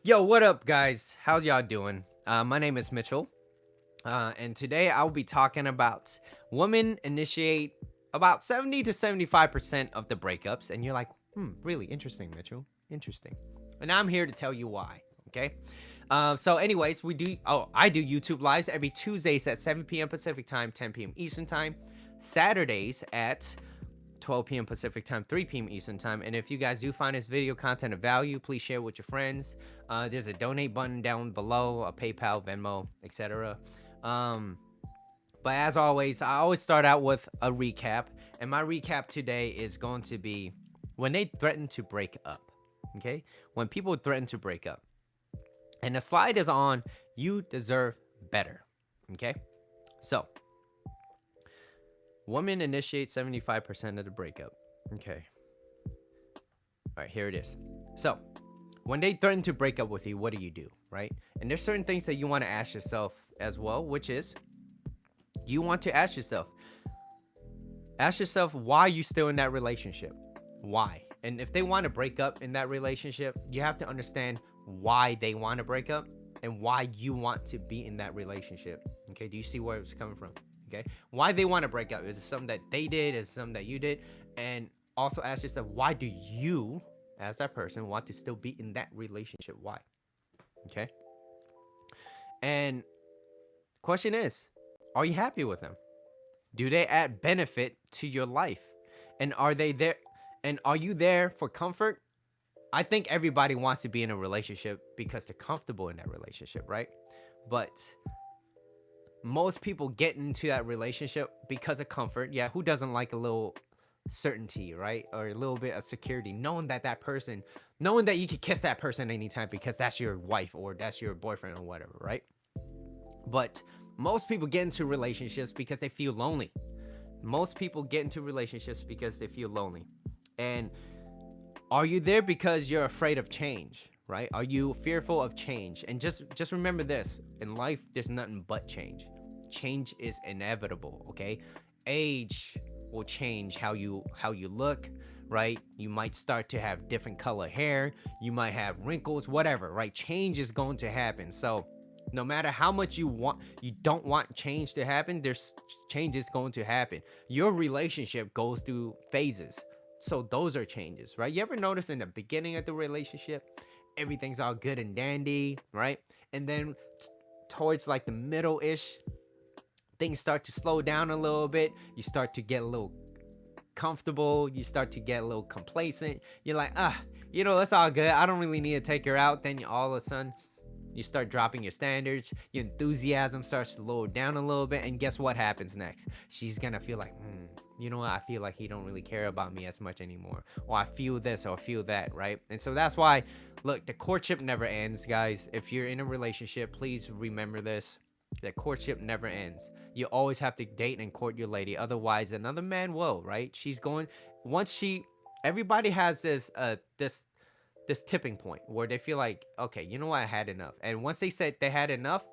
Yo, what up, guys? How y'all doing? My name is Mitchell, and today I'll be talking about women initiate about 70 to 75% of the breakups. And you're like, really interesting, Mitchell. Interesting. And I'm here to tell you why, okay? Anyways, I do YouTube lives every Tuesdays at 7 p.m. Pacific time, 10 p.m. Eastern time, Saturdays at 12 p.m. Pacific time, 3 p.m. Eastern time. And if you guys do find this video content of value, please share with your friends. There's a donate button down below, a PayPal, Venmo, etc. Um, but as always, I always start out with a recap. And my recap today is going to be when they threaten to break up. Okay? When people threaten to break up. And the slide is on, you deserve better. Okay? So, women initiate 75% of the breakup. Okay. All right, here it is. So, when they threaten to break up with you, what do? Right? And there's certain things that you want to ask yourself as well, which is you want to ask yourself why you still in that relationship. Why? And if they want to break up in that relationship, you have to understand why they want to break up and why you want to be in that relationship. Okay, do you see where it's coming from? Okay, why they want to break up? Is it something that they did? Is it something that you did? And also ask yourself, why do you, as that person, want to still be in that relationship? Why? Okay, and question is, are you happy with them? Do they add benefit to your life? And are they there? And are you there for comfort? I think everybody wants to be in a relationship because they're comfortable in that relationship, right? But most people get into that relationship because of comfort. Yeah, who doesn't like a little certainty, right? Or a little bit of security, knowing that you could kiss that person anytime because that's your wife or that's your boyfriend or whatever, right? But most people get into relationships because they feel lonely. Most people get into relationships because they feel lonely. And are you there because you're afraid of change, right? Are you fearful of change? And just remember this, in life there's nothing but change. Change is inevitable, okay? Age will change how you look, right? You might start to have different color hair, you might have wrinkles, whatever, right? Change is going to happen. So no matter how much you don't want change to happen, there's changes going to happen. Your relationship goes through phases, so those are changes, right? You ever notice in the beginning of the relationship everything's all good and dandy, right? And then towards like the middle ish, things start to slow down a little bit. You start to get a little comfortable, you start to get a little complacent. You're like, that's all good, I don't really need to take her out. Then all of a sudden you start dropping your standards, your enthusiasm starts to lower down a little bit, and guess what happens next? She's gonna feel like, you know what, I feel like he don't really care about me as much anymore, or I feel this or I feel that, right? And so that's why, look, the courtship never ends, guys. If you're in a relationship, please remember this: that courtship never ends. You always have to date and court your lady, otherwise another man will, right? She's going, once she everybody has this tipping point where they feel like, okay, you know what, I had enough. And once they said they had enough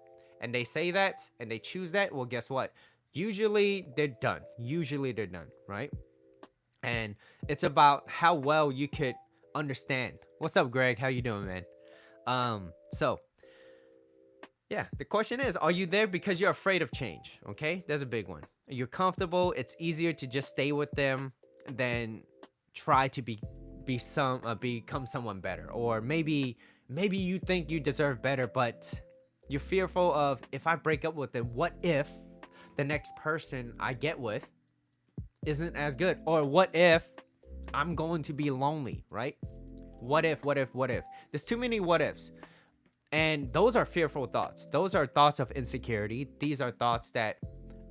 and they say that and they choose that, well, guess what? Usually they're done. Usually they're done, right? And it's about how well you could understand. What's up, Greg? How you doing, man? So yeah, the question is, are you there because you're afraid of change? Okay, that's a big one. You're comfortable. It's easier to just stay with them than try to become someone better. Or maybe you think you deserve better, but you're fearful of, if I break up with them, what if the next person I get with isn't as good? Or what if I'm going to be lonely, right? What if? There's too many what ifs. And those are fearful thoughts. Those are thoughts of insecurity. These are thoughts that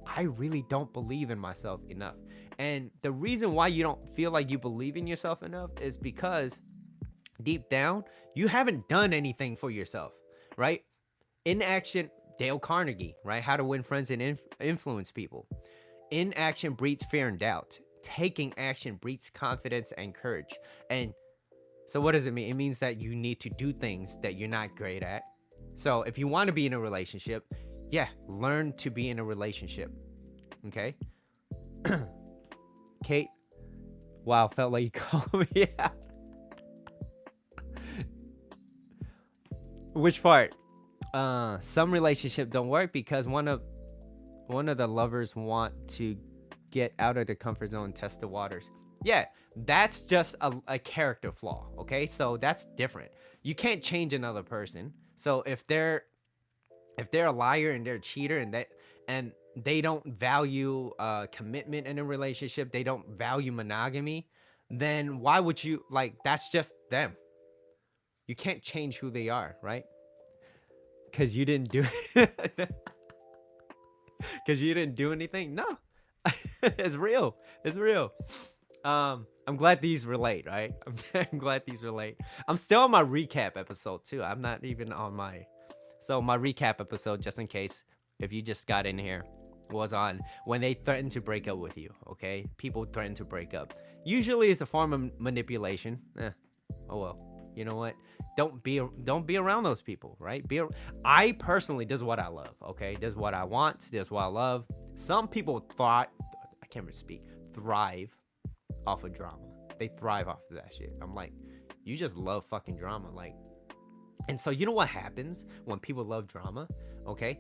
I really don't believe in myself enough. And the reason why you don't feel like you believe in yourself enough is because deep down, you haven't done anything for yourself, right? Inaction, Dale Carnegie, right? How to Win Friends and Influence People. Inaction breeds fear and doubt. Taking action breeds confidence and courage. And so what does it mean? It means that you need to do things that you're not great at. So if you want to be in a relationship, yeah, learn to be in a relationship. Okay? Kate, wow, felt like you called me out. Which part? Some relationship don't work because one of the lovers want to get out of the comfort zone, test the waters. Yeah, that's just a character flaw. Okay, so that's different. You can't change another person. So if they're a liar and they're a cheater and they don't value commitment in a relationship, they don't value monogamy, then why would you like? That's just them. You can't change who they are, right? Because you didn't do because you didn't do anything. No, it's real. It's real. I'm glad these relate, right? I'm glad these relate. I'm still on my recap episode too. I'm not even on my so my recap episode, just in case if you just got in here, was on when they threaten to break up with you. Okay, people threaten to break up. Usually, it's a form of manipulation. Oh well. You know what? Don't be around those people, right? I personally, this is what I love. Okay, this is what I want. This is what I love. Some people thrive. I can't even speak. Thrive off of drama. They thrive off of that shit. I'm like, you just love fucking drama, like. And so you know what happens when people love drama? Okay,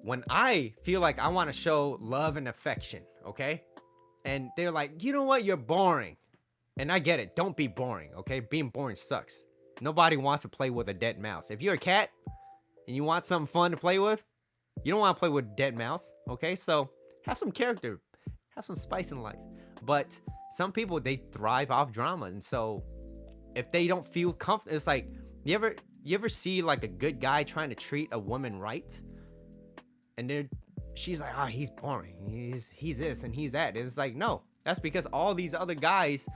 when I feel like I want to show love and affection, okay, and they're like, you know what, you're boring, and I get it. Don't be boring, okay? Being boring sucks. Nobody wants to play with a dead mouse. If you're a cat and you want something fun to play with, you don't want to play with a dead mouse, okay? So have some character, have some spice in life. But some people, they thrive off drama, and so if they don't feel comfortable, it's like you ever see like a good guy trying to treat a woman right, and she's like, oh, he's boring, he's this and he's that. And it's like, no, that's because all these other guys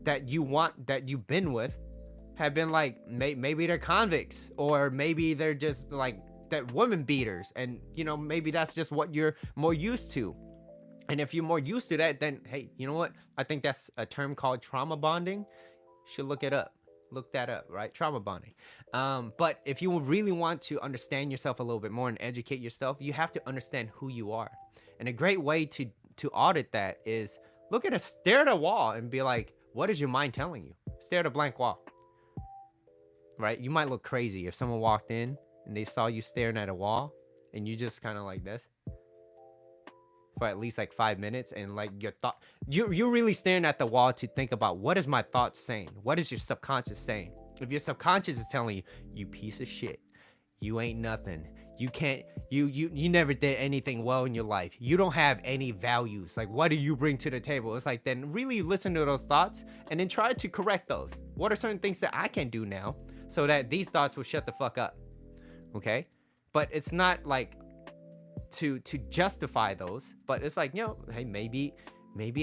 that you've been with have been like, maybe they're convicts, or maybe they're just like that woman beaters, and maybe that's just what you're more used to. And if you're more used to that, then hey, you know what, I think that's a term called trauma bonding. You should look that up, right? Trauma bonding. But if you really want to understand yourself a little bit more and educate yourself, you have to understand who you are. And a great way to audit that is stare at a wall and be like, what is your mind telling you? Stare at a blank wall, right? You might look crazy if someone walked in and they saw you staring at a wall and you just kind of like this for at least like 5 minutes, and like your thought, you're really staring at the wall to think about, what is my thoughts saying? What is your subconscious saying? If your subconscious is telling you, you piece of shit, you ain't nothing, you can't, you never did anything well in your life, you don't have any values, like what do you bring to the table? It's like, then really listen to those thoughts and then try to correct those. What are certain things that I can do now so that these thoughts will shut the fuck up? Okay, but it's not like to justify those, but it's like, hey, maybe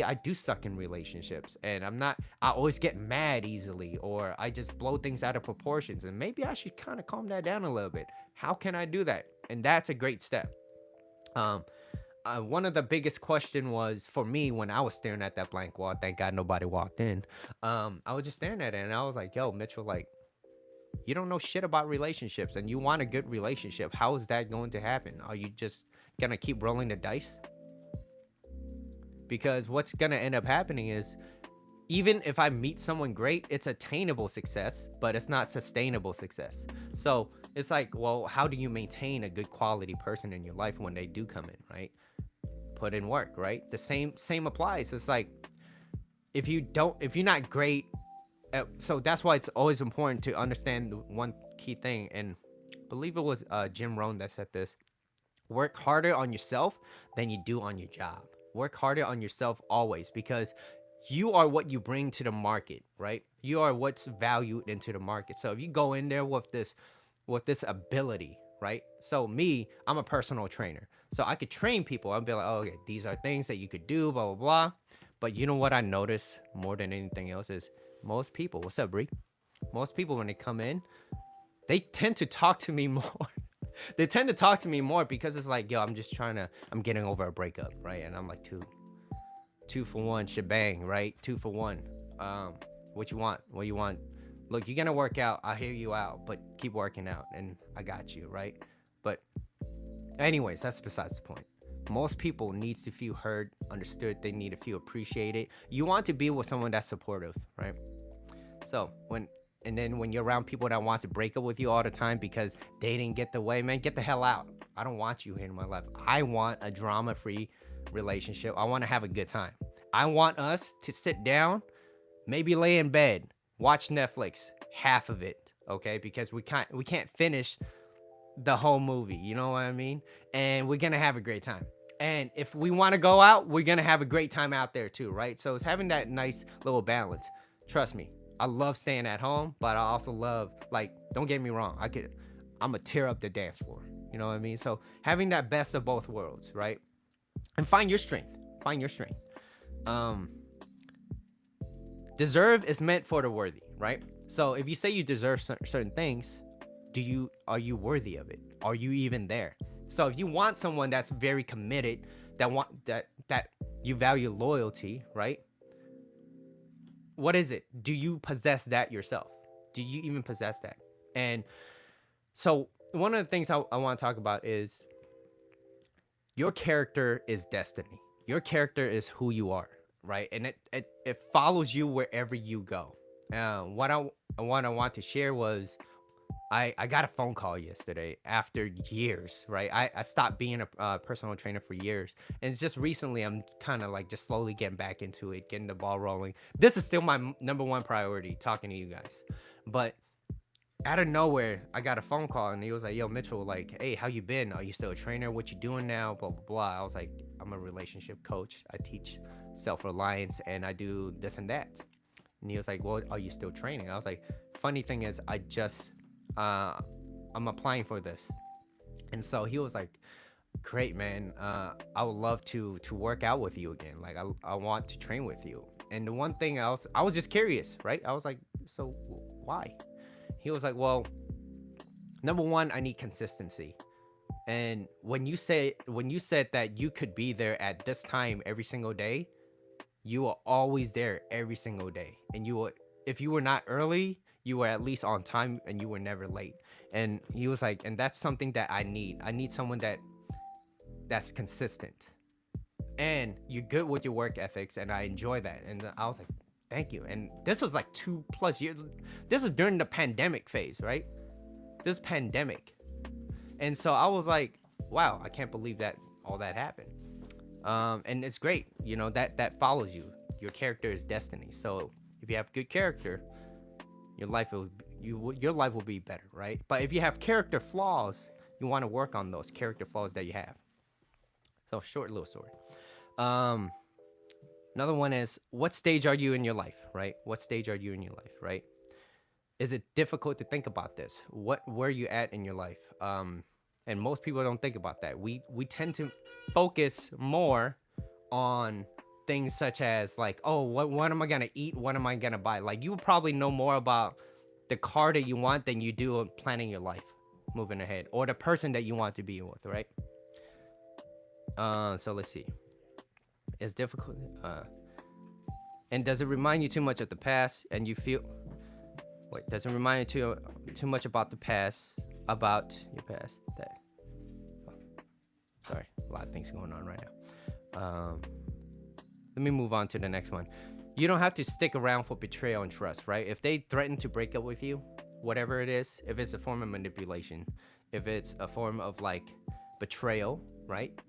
I do suck in relationships, and I always get mad easily, or I just blow things out of proportions, and maybe I should kind of calm that down a little bit. How can I do that? And that's a great step. One of the biggest question was for me when I was staring at that blank wall. Thank God nobody walked in. I was just staring at it, and I was like, yo, Mitchell, like, you don't know shit about relationships, and you want a good relationship. How is that going to happen? Are you just gonna keep rolling the dice? Because what's gonna end up happening is, even if I meet someone great, it's attainable success, but it's not sustainable success. So it's like, well, how do you maintain a good quality person in your life when they do come in, right? Put in work, right? The same applies. It's like, if you're not great, so that's why it's always important to understand the one key thing, and I believe it was Jim Rohn that said this: work harder on yourself than you do on your job. Work harder on yourself always, because you are what you bring to the market, right? You are what's valued into the market. So if you go in there with this ability, right? So I'm a personal trainer, so I could train people. I'll be like, oh, okay, these are things that you could do, blah blah blah. But you know what I notice more than anything else is, most people, what's up, Bree? Most people, when they come in, they tend to talk to me more. They tend to talk to me more because it's like, yo, I'm getting over a breakup, right? And I'm like, two for one shebang, right? 2 for 1. What you want? Look, you're gonna work out, I'll hear you out, but keep working out and I got you, right? But anyways, that's besides the point. Most people needs to feel heard, understood. They need to feel appreciated. You want to be with someone that's supportive, right? So when And then when you're around people that wants to break up with you all the time because they didn't get the way, man, get the hell out. I don't want you here in my life. I want a drama-free relationship. I want to have a good time. I want us to sit down, maybe lay in bed, watch Netflix, half of it, okay? Because we can't finish the whole movie, you know what I mean? And we're gonna have a great time. And if we want to go out, we're gonna have a great time out there too, right? So it's having that nice little balance. Trust me, I love staying at home, but I also love, like, don't get me wrong, I'm gonna tear up the dance floor. You know what I mean? So having that best of both worlds, right? And find your strength. Find your strength. Um, Deserve is meant for the worthy, right? So if you say you deserve certain things, are you worthy of it? Are you even there? So if you want someone that's very committed, that you value loyalty, right? What is it? Do you possess that yourself? Do you even possess that? And so one of the things I want to talk about is your character is destiny. Your character is who you are, right? And it follows you wherever you go. What I want to share was I got a phone call yesterday after years, right? I stopped being a personal trainer for years. And it's just recently I'm kind of like just slowly getting back into it, getting the ball rolling. This is still my number one priority, talking to you guys. But out of nowhere, I got a phone call and he was like, "Yo, Mitchell, like, hey, how you been? Are you still a trainer? What you doing now? Blah, blah, blah." I was like, "I'm a relationship coach. I teach self-reliance and I do this and that." And he was like, "Well, are you still training?" I was like, "Funny thing is, I'm applying for this." And so he was like, "Great, man. I would love to work out with you again. Like, I want to train with you." And the one thing else, I was just curious, right? I was like, "So why?" He was like, "Well, number one, I need consistency. And when you said that you could be there at this time every single day, you are always there every single day. And if you were not early, you were at least on time and you were never late." And he was like, "And that's something that I need. I need someone that's consistent. And you're good with your work ethics, and I enjoy that." And I was like, "Thank you." And this was like 2+ years. This is during the pandemic phase, right? This pandemic. And so I was like, wow, I can't believe that all that happened. And it's great, you know, that follows you. Your character is destiny. So if you have good character, your life will be better, right? But if you have character flaws, you want to work on those character flaws that you have. So short little story. Um, Another one is, what stage are you in your life, right? What stage are you in your life, right? Is it difficult to think about this? Where are you at in your life? And most people don't think about that. We tend to focus more on things such as like, oh, what am I gonna eat? What am I gonna buy? Like, you probably know more about the car that you want than you do planning your life, moving ahead, or the person that you want to be with, right? So let's see. It's difficult. And does it remind you too much of the past? And you feel, wait, does it remind you too much about the past, about your past? That, oh, sorry, a lot of things going on right now. Let me move on to the next one. You don't have to stick around for betrayal and trust, right? If they threaten to break up with you, whatever it is, if it's a form of manipulation, if it's a form of like betrayal, right?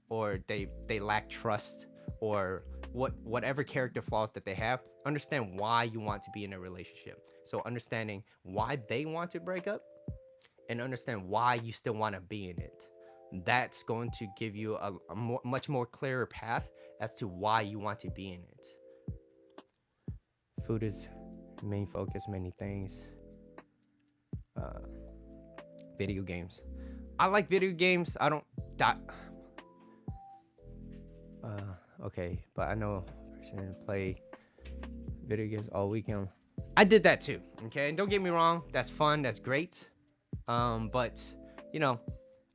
Or they lack trust, or whatever character flaws that they have, understand why you want to be in a relationship. So understanding why they want to break up and understand why you still want to be in it. That's going to give you a much more clearer path as to why you want to be in it. Food is main focus, many things. Video games. I like video games. I don't okay, but I know a person play video games all weekend. I did that too. Okay, and don't get me wrong, that's fun, that's great. But you know,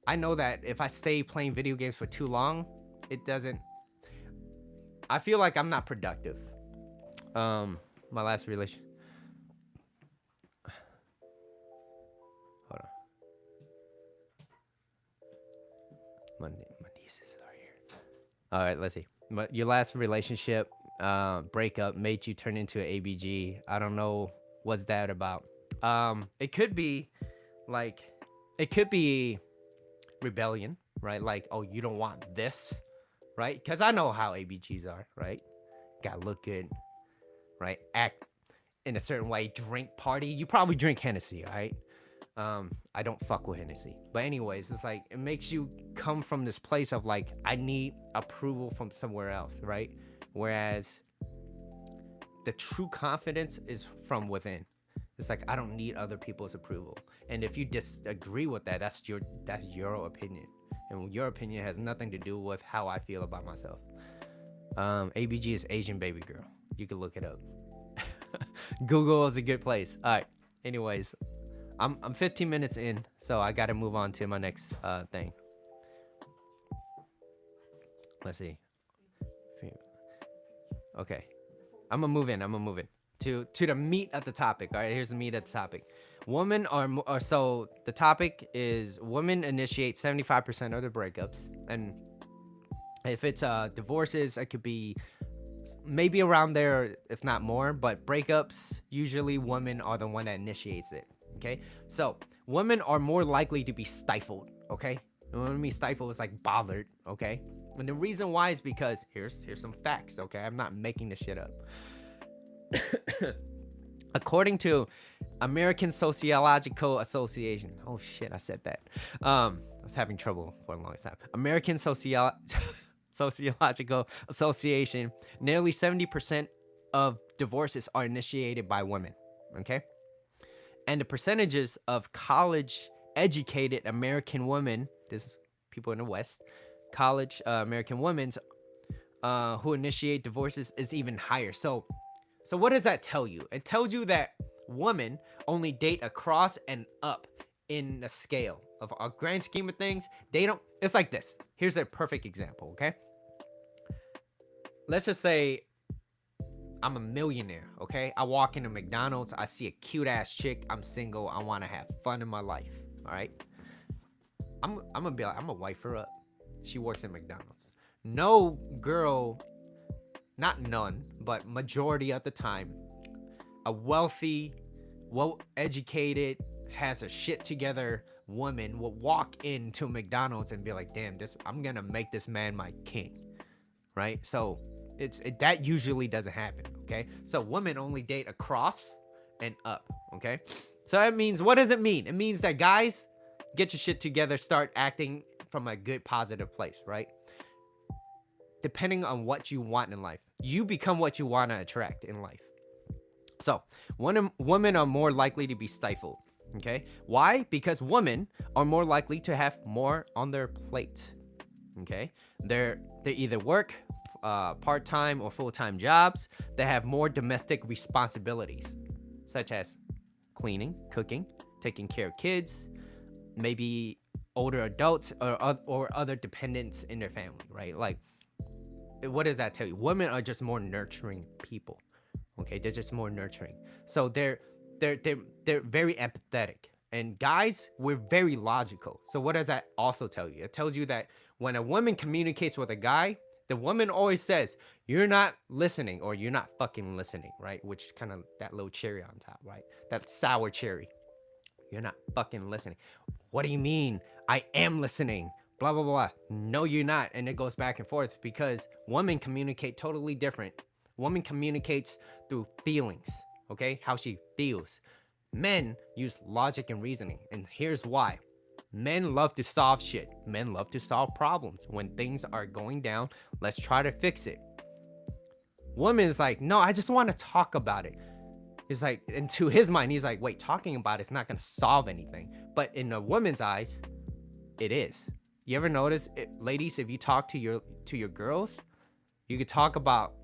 I know that if I stay playing video games for too long, it doesn't. I feel like I'm not productive. My last relation. Hold on. My nieces are here. All right, let's see. Your last relationship breakup made you turn into an ABG. I don't know what's that about. It could be like, it could be rebellion, right? Like, oh, you don't want this, right? Because I know how ABGs are, right? Gotta look good, right? Act in a certain way, drink, party. You probably drink Hennessy, all right? I don't fuck with Hennessy. But anyways, it's like it makes you come from this place of like, I need approval from somewhere else, right? Whereas the true confidence is from within. It's like I don't need other people's approval. And if you disagree with that, that's your opinion. And your opinion has nothing to do with how I feel about myself. ABG is Asian baby girl. You can look it up. Google is a good place. All right. Anyways, I'm 15 minutes in, so I got to move on to my next thing. Let's see. Okay. I'm gonna move in to the meat of the topic. All right, here's the meat of the topic. Women are so the topic is women initiate 75% of the breakups, and if it's divorces, it could be maybe around there, if not more. But breakups, usually women are the one that initiates it. Okay, so women are more likely to be stifled. Okay, and when I mean stifled, it's like bothered. Okay, and the reason why is because here's some facts. Okay, I'm not making this shit up. According to American Sociological Association. Oh shit, I said that. I was having trouble for a long time. American Sociological Association. Nearly 70% of divorces are initiated by women. Okay, and the percentages of college-educated American women. This is people in the West. College American women who initiate divorces is even higher. So what does that tell you? It tells you that women only date across and up in the scale of a grand scheme of things. They don't. It's like this. Here's a perfect example. Okay. Let's just say I'm a millionaire. Okay. I walk into McDonald's. I see a cute ass chick. I'm single. I want to have fun in my life. All right. I'm gonna be like, I'm gonna wife her up. She works at McDonald's. No girl. Not none, but majority of the time, a wealthy, well-educated, has a shit together woman will walk into McDonald's and be like, damn, I'm gonna make this man my king, right? So that usually doesn't happen, okay? So women only date across and up, okay? So that means, what does it mean? It means that guys, get your shit together, start acting from a good, positive place, right? Depending on what you want in life, you become what you want to attract in life. So women are more likely to be stifled. Okay, why? Because women are more likely to have more on their plate. Okay, they either work part-time or full-time jobs. They have more domestic responsibilities, such as cleaning, cooking, taking care of kids, maybe older adults or other dependents in their family, right? Like, what does that tell you? Women are just more nurturing people. Okay, they're just more nurturing. So they're very empathetic. And guys, we're very logical. So what does that also tell you? It tells you that when a woman communicates with a guy, the woman always says, you're not listening, or you're not fucking listening, right? Which kind of that little cherry on top, right? That sour cherry. You're not fucking listening. What do you mean? I am listening. Blah, blah, blah. No, you're not. And it goes back and forth because women communicate totally different. Woman communicates through feelings, okay? How she feels. Men use logic and reasoning. And here's why. Men love to solve shit. Men love to solve problems. When things are going down, let's try to fix it. Woman is like, no, I just want to talk about it. It's like, and to his mind, he's like, wait, talking about it's not going to solve anything. But in a woman's eyes, it is. You ever notice, ladies, if you talk to your girls, you could talk about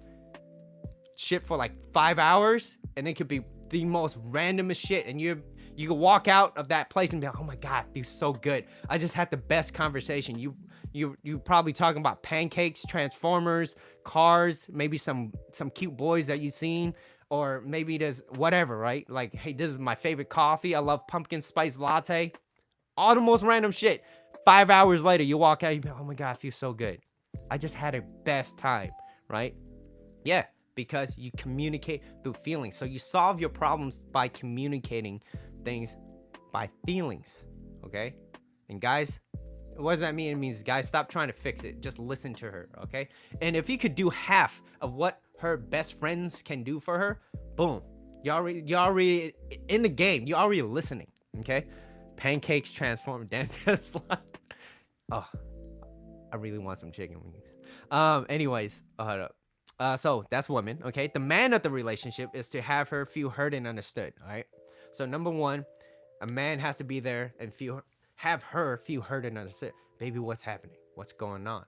shit for like 5 hours, and it could be the most randomest shit, and you could walk out of that place and be like, oh my god, it feels so good. I just had the best conversation. You probably talking about pancakes, Transformers, cars, maybe some cute boys that you've seen, or maybe there's whatever, right? Like, hey, this is my favorite coffee. I love pumpkin spice latte. All the most random shit. 5 hours later, you walk out, you be like, oh my god, it feels so good. I just had a best time, right? Yeah, because you communicate through feelings. So you solve your problems by communicating things by feelings, okay? And guys, what does that mean? It means, guys, stop trying to fix it. Just listen to her, okay? And if you could do half of what her best friends can do for her, boom, you're already in the game. You're already listening, okay? Pancakes transform dentist. Oh, I really want some chicken wings. Anyways, hold up. So that's woman, okay? The man of the relationship is to have her feel heard and understood, all right? So number one, a man has to be there and have her feel heard and understood. Baby, what's happening? What's going on?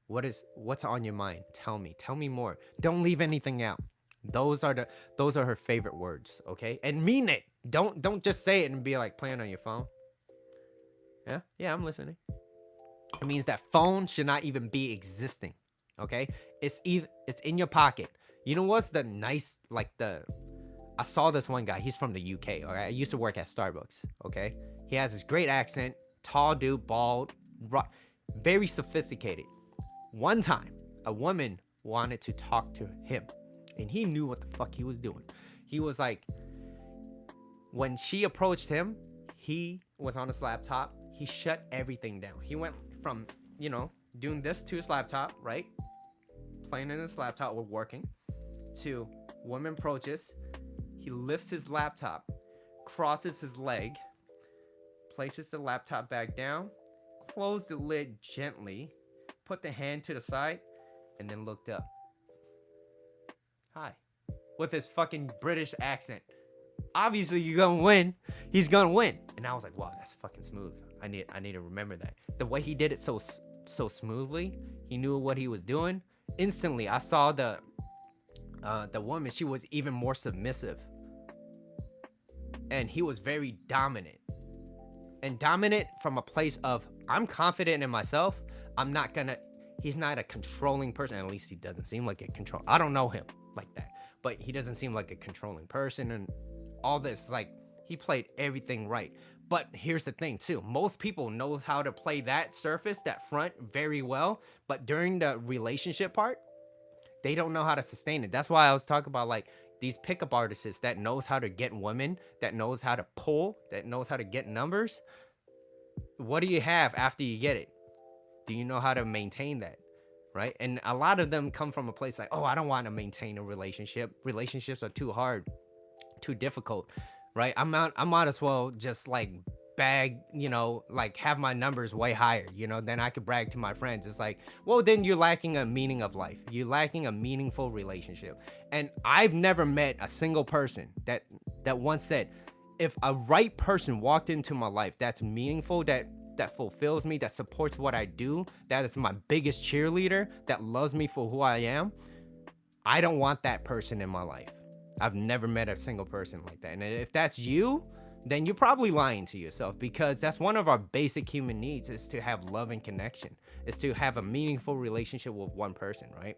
What's on your mind? Tell me more. Don't leave anything out. Those are her favorite words, okay? And mean it. Don't just say it and be like playing on your phone. Yeah, I'm listening. It means that phone should not even be existing, okay? It's in your pocket. You know what's the nice, like, I saw this one guy. He's from the UK, all right? I used to work at Starbucks, okay? He has this great accent, tall dude, bald, very sophisticated. One time, a woman wanted to talk to him, and he knew what the fuck he was doing. He was like, when she approached him, he was on his laptop. He shut everything down. He went from, doing this to his laptop, right? Playing in his laptop or working, to woman approaches. He lifts his laptop, crosses his leg, places the laptop back down, closed the lid gently, put the hand to the side, and then looked up. Hi. With his fucking British accent. Obviously, you're gonna win. He's gonna win. And I was like, wow, that's fucking smooth. I need to remember that. The way he did it so smoothly, he knew what he was doing. Instantly, I saw the woman. She was even more submissive, and he was very dominant. And dominant from a place of, I'm confident in myself. He's not a controlling person. At least he doesn't seem like a control. I don't know him like that, but he doesn't seem like a controlling person. And all this, like, he played everything right. But here's the thing too. Most people knows how to play that surface, that front, very well. But during the relationship part, they don't know how to sustain it. That's why I was talking about, like, these pickup artists that knows how to get women, that knows how to pull, that knows how to get numbers. What do you have after you get it? Do you know how to maintain that? Right? And a lot of them come from a place like, oh, I don't want to maintain a relationship. Relationships are too hard, too difficult, right? I might as well just, like, bag, like, have my numbers way higher, then I could brag to my friends. It's like, well, then you're lacking a meaning of life. You're lacking a meaningful relationship. And I've never met a single person that once said, if a right person walked into my life that's meaningful, that fulfills me, that supports what I do, that is my biggest cheerleader, that loves me for who I am, I don't want that person in my life. I've never met a single person like that. And if that's you, then you're probably lying to yourself, because that's one of our basic human needs, is to have love and connection, is to have a meaningful relationship with one person, right?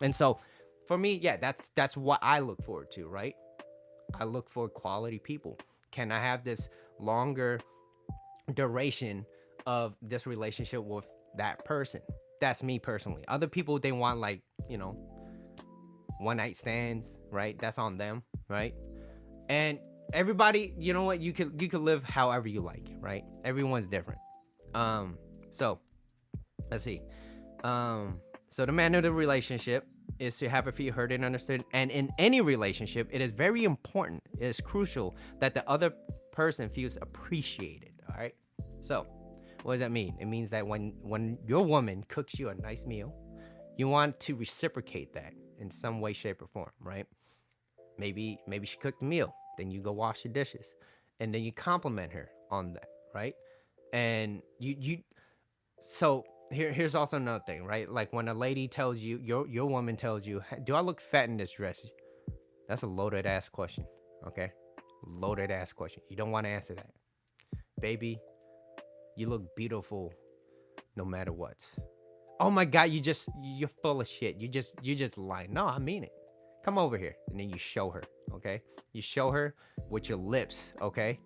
And so for me, yeah, that's what I look forward to, right? I look for quality people. Can I have this longer duration of this relationship with that person? That's me personally. Other people, they want, like, one night stands, right? That's on them, right? And everybody, you know what, you could live however you like, right? Everyone's different. So let's see. So the man of the relationship is to have her feel heard and understood. And in any relationship, it is very important, it is crucial that the other person feels appreciated. All right. So what does that mean? It means that when your woman cooks you a nice meal, you want to reciprocate that in some way, shape, or form, right? Maybe she cooked the meal, then you go wash the dishes, and then you compliment her on that, right? And so here's also another thing, right? Like, when a lady tells you, your woman tells you, do I look fat in this dress? That's a loaded ass question, okay? Loaded ass question. You don't want to answer that. Baby, you look beautiful no matter what. Oh my God, you're full of shit. You just lying. No, I mean it. Come over here. And then you show her, okay? You show her with your lips, okay?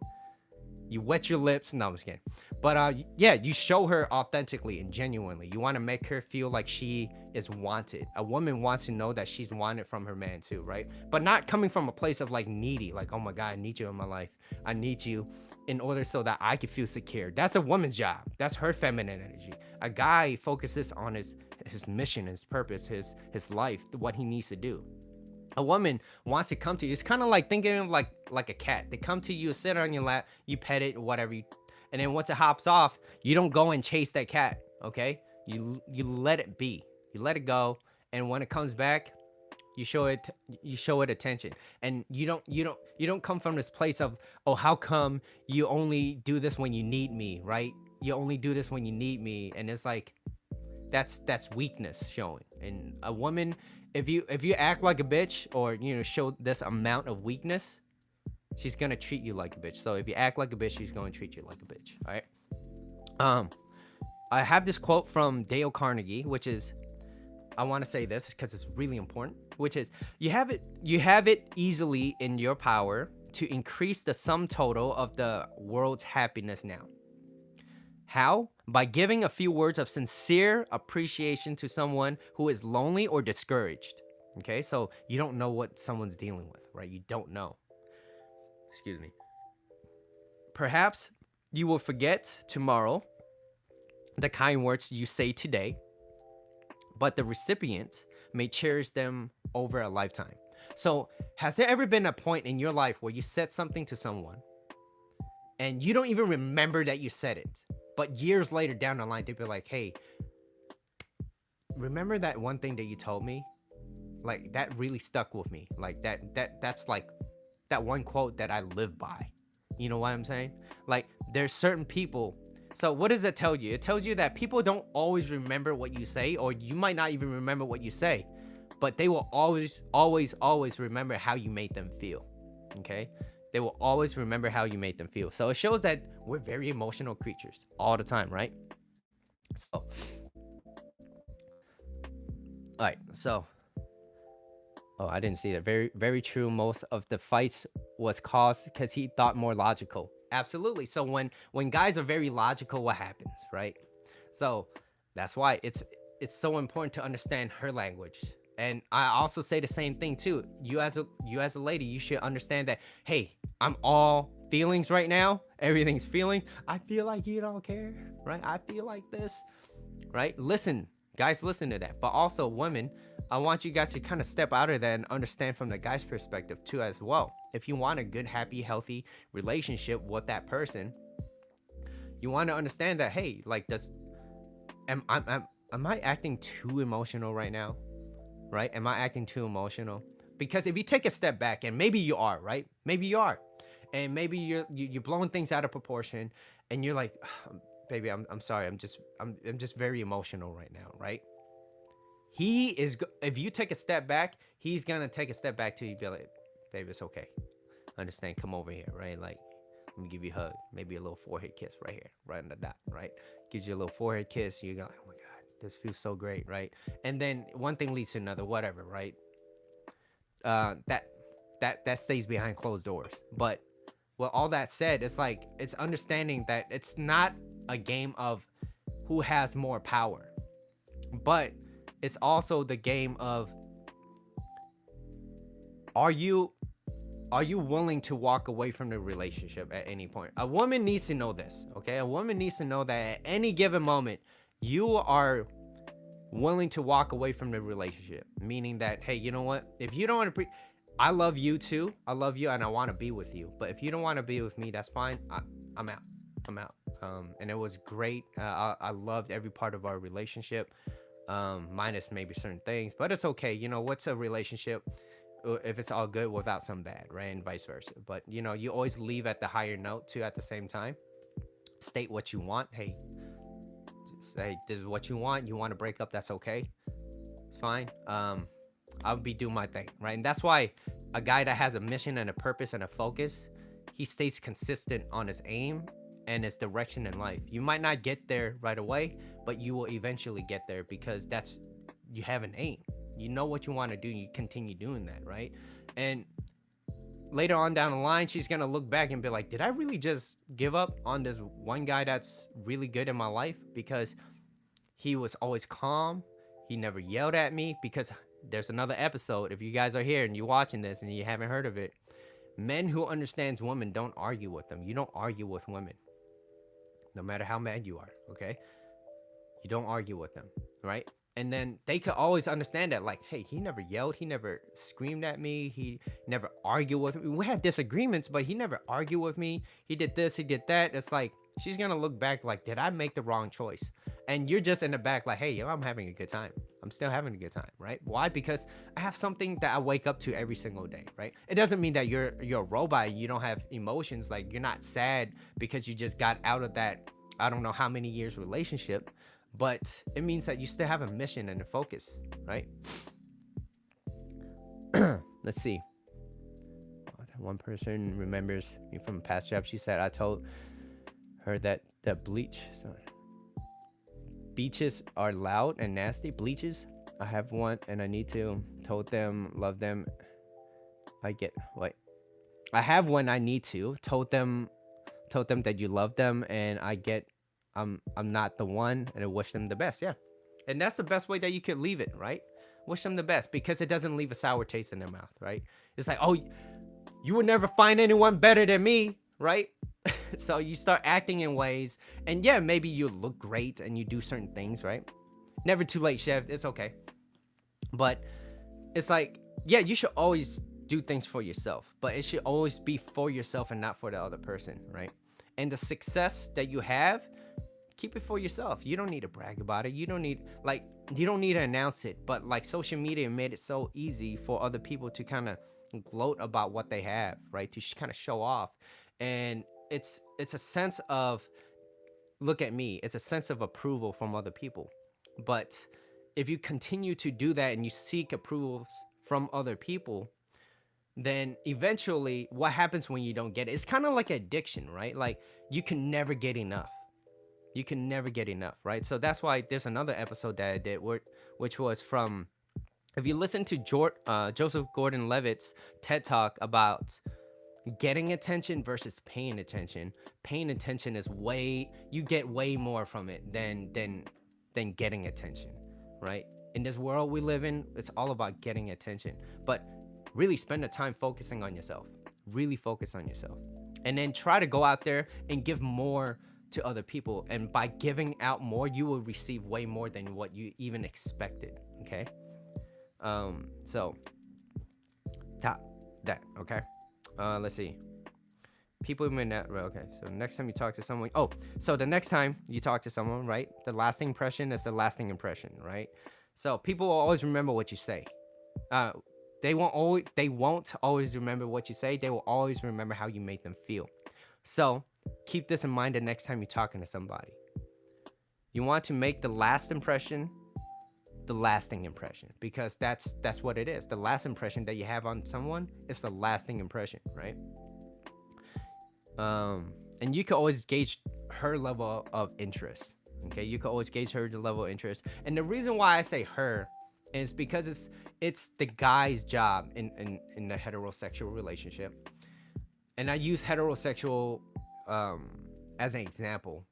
You wet your lips. No, I'm just kidding. But yeah, you show her authentically and genuinely. You want to make her feel like she is wanted. A woman wants to know that she's wanted from her man too, right? But not coming from a place of like needy, like, oh my God, I need you in my life. I need you in order so that I can feel secure. That's a woman's job. That's her feminine energy. A guy focuses on his mission, his purpose, his life, what he needs to do. A woman wants to come to you. It's kind of like thinking of like a cat. They come to you, sit on your lap, you pet it, whatever, and then once it hops off, you don't go and chase that cat. Okay, you let it be. You let it go, and when it comes back, you show it attention, and you don't come from this place of, oh, how come you only do this when you need me, right? You only do this when you need me, and it's like that's weakness showing. And a woman, if you act like a bitch, or show this amount of weakness, she's gonna treat you like a bitch. So if you act like a bitch, she's gonna treat you like a bitch. All right. I have this quote from Dale Carnegie, which is, I want to say this because it's really important, which is, you have it easily in your power to increase the sum total of the world's happiness now. How? By giving a few words of sincere appreciation to someone who is lonely or discouraged. Okay, so you don't know what someone's dealing with, right? You don't know. Excuse me. Perhaps you will forget tomorrow the kind words you say today, but the recipient may cherish them over a lifetime. So, has there ever been a point in your life where you said something to someone and you don't even remember that you said it, but years later down the line, they'd be like, hey, remember that one thing that you told me? Like, that really stuck with me. Like, that's like that one quote that I live by. You know what I'm saying? Like, there's certain people. So what does it tell you? It tells you that people don't always remember what you say, or you might not even remember what you say, but they will always remember how you made them feel. Okay? They will always remember how you made them feel. So it shows that we're very emotional creatures all the time, right? So, all right. So, oh, I didn't see that. Very, very true. Most of the fights was caused because he thought more logical. Absolutely. So when guys are very logical, what happens, right? So that's why it's so important to understand her language. And I also say the same thing too. You as a lady, you should understand that, hey, I'm all feelings right now. Everything's feelings. I feel like you don't care, right? I feel like this, right? Listen, guys, listen to that. But also, women, I want you guys to kind of step out of that and understand from the guy's perspective too as well. If you want a good, happy, healthy relationship with that person, you want to understand that, hey, like, am I acting too emotional right now? Right? Am I acting too emotional? Because if you take a step back, and maybe you are, right? Maybe you are. And maybe you're blowing things out of proportion, and you're like, baby, I'm sorry. I'm just very emotional right now, right? If you take a step back, he's gonna take a step back to you, be like, baby, it's okay. Understand, come over here, right? Like, let me give you a hug, maybe a little forehead kiss right here, right on the dot, right? Gives you a little forehead kiss, you go, oh my God, this feels so great, right? And then one thing leads to another, whatever, right? That stays behind closed doors. But with all that said, it's like, it's understanding that it's not a game of who has more power, but it's also the game of, are you willing to walk away from the relationship at any point? A woman needs to know this, okay? A woman needs to know that at any given moment, you are willing to walk away from the relationship. Meaning that, hey, you know what? If you don't want to I love you too. I love you and I want to be with you. But if you don't want to be with me, that's fine. I'm out. I'm out. And it was great. I loved every part of our relationship. Minus maybe certain things, but it's okay. You know, what's a relationship if it's all good without some bad, right? And vice versa. But you know, you always leave at the higher note too. At the same time, state what you want. Hey, say this is what you want. You want to break up? That's okay. It's fine. I'll be doing my thing, right? And that's why a guy that has a mission and a purpose and a focus, he stays consistent on his aim and his direction in life. You might not get there right away, but you will eventually get there because you have an aim. You know what you want to do, and you continue doing that, right? And later on down the line, she's gonna look back and be like, did I really just give up on this one guy that's really good in my life? Because he was always calm. He never yelled at me. Because there's another episode. If you guys are here and you're watching this and you haven't heard of it, men who understands women don't argue with them. You don't argue with women, no matter how mad you are. Okay, you don't argue with them, right? And then they could always understand that, like, hey, he never yelled, he never screamed at me, he never argued with me. We had disagreements, but he never argued with me. He did this, he did that. It's like she's gonna look back like, did I make the wrong choice? And you're just in the back like, hey, yo, I'm having a good time. I'm still having a good time, right? Why? Because I have something that I wake up to every single day, right? It doesn't mean that you're a robot and you don't have emotions. Like, you're not sad because you just got out of that, I don't know how many years relationship, but it means that you still have a mission and a focus, right? Let's see. One person remembers me from a past job. She said, I told her that the beaches are loud and nasty. Bleaches, I have one and I need to. Told them, love them. I have one I need to. Told them that you love them, and I'm not the one, and I wish them the best. Yeah. And that's the best way that you could leave it, right? Wish them the best, because it doesn't leave a sour taste in their mouth, right? It's like, oh, you would never find anyone better than me, right? So you start acting in ways, and yeah, maybe you look great and you do certain things, right? Never too late, chef. It's okay. But it's like, yeah, you should always do things for yourself, but it should always be for yourself and not for the other person, right? And the success that you have, keep it for yourself. You don't need to brag about it. You don't need to announce it. But like, social media made it so easy for other people to kind of gloat about what they have, right? To kind of show off. And it's a sense of, look at me. It's a sense of approval from other people. But if you continue to do that and you seek approval from other people, then eventually what happens when you don't get it? It's kind of like addiction, right? Like, you can never get enough. You can never get enough, right? So that's why there's another episode that I did, which was from, if you listen to Joseph Gordon-Levitt's TED Talk about getting attention versus paying attention. Paying attention is you get way more from it than getting attention, right? In this world we live in, it's all about getting attention. But really spend the time focusing on yourself. Really focus on yourself. And then try to go out there and give more to other people. And by giving out more, you will receive way more than what you even expected, okay? So that, okay? Let's see. People may not, okay, so next time you talk to someone, the next time you talk to someone, right, the lasting impression is the lasting impression, right? So people will always remember what you say. They won't always remember what you say. They will always remember how you made them feel. So keep this in mind the next time you're talking to somebody. You want to make the last impression the lasting impression, because that's what it is. The last impression that you have on someone is the lasting impression, right? And you can always gauge her level of interest. Okay, you can always gauge her level of interest. And the reason why I say her is because it's the guy's job in the heterosexual relationship. And I use heterosexual as an example.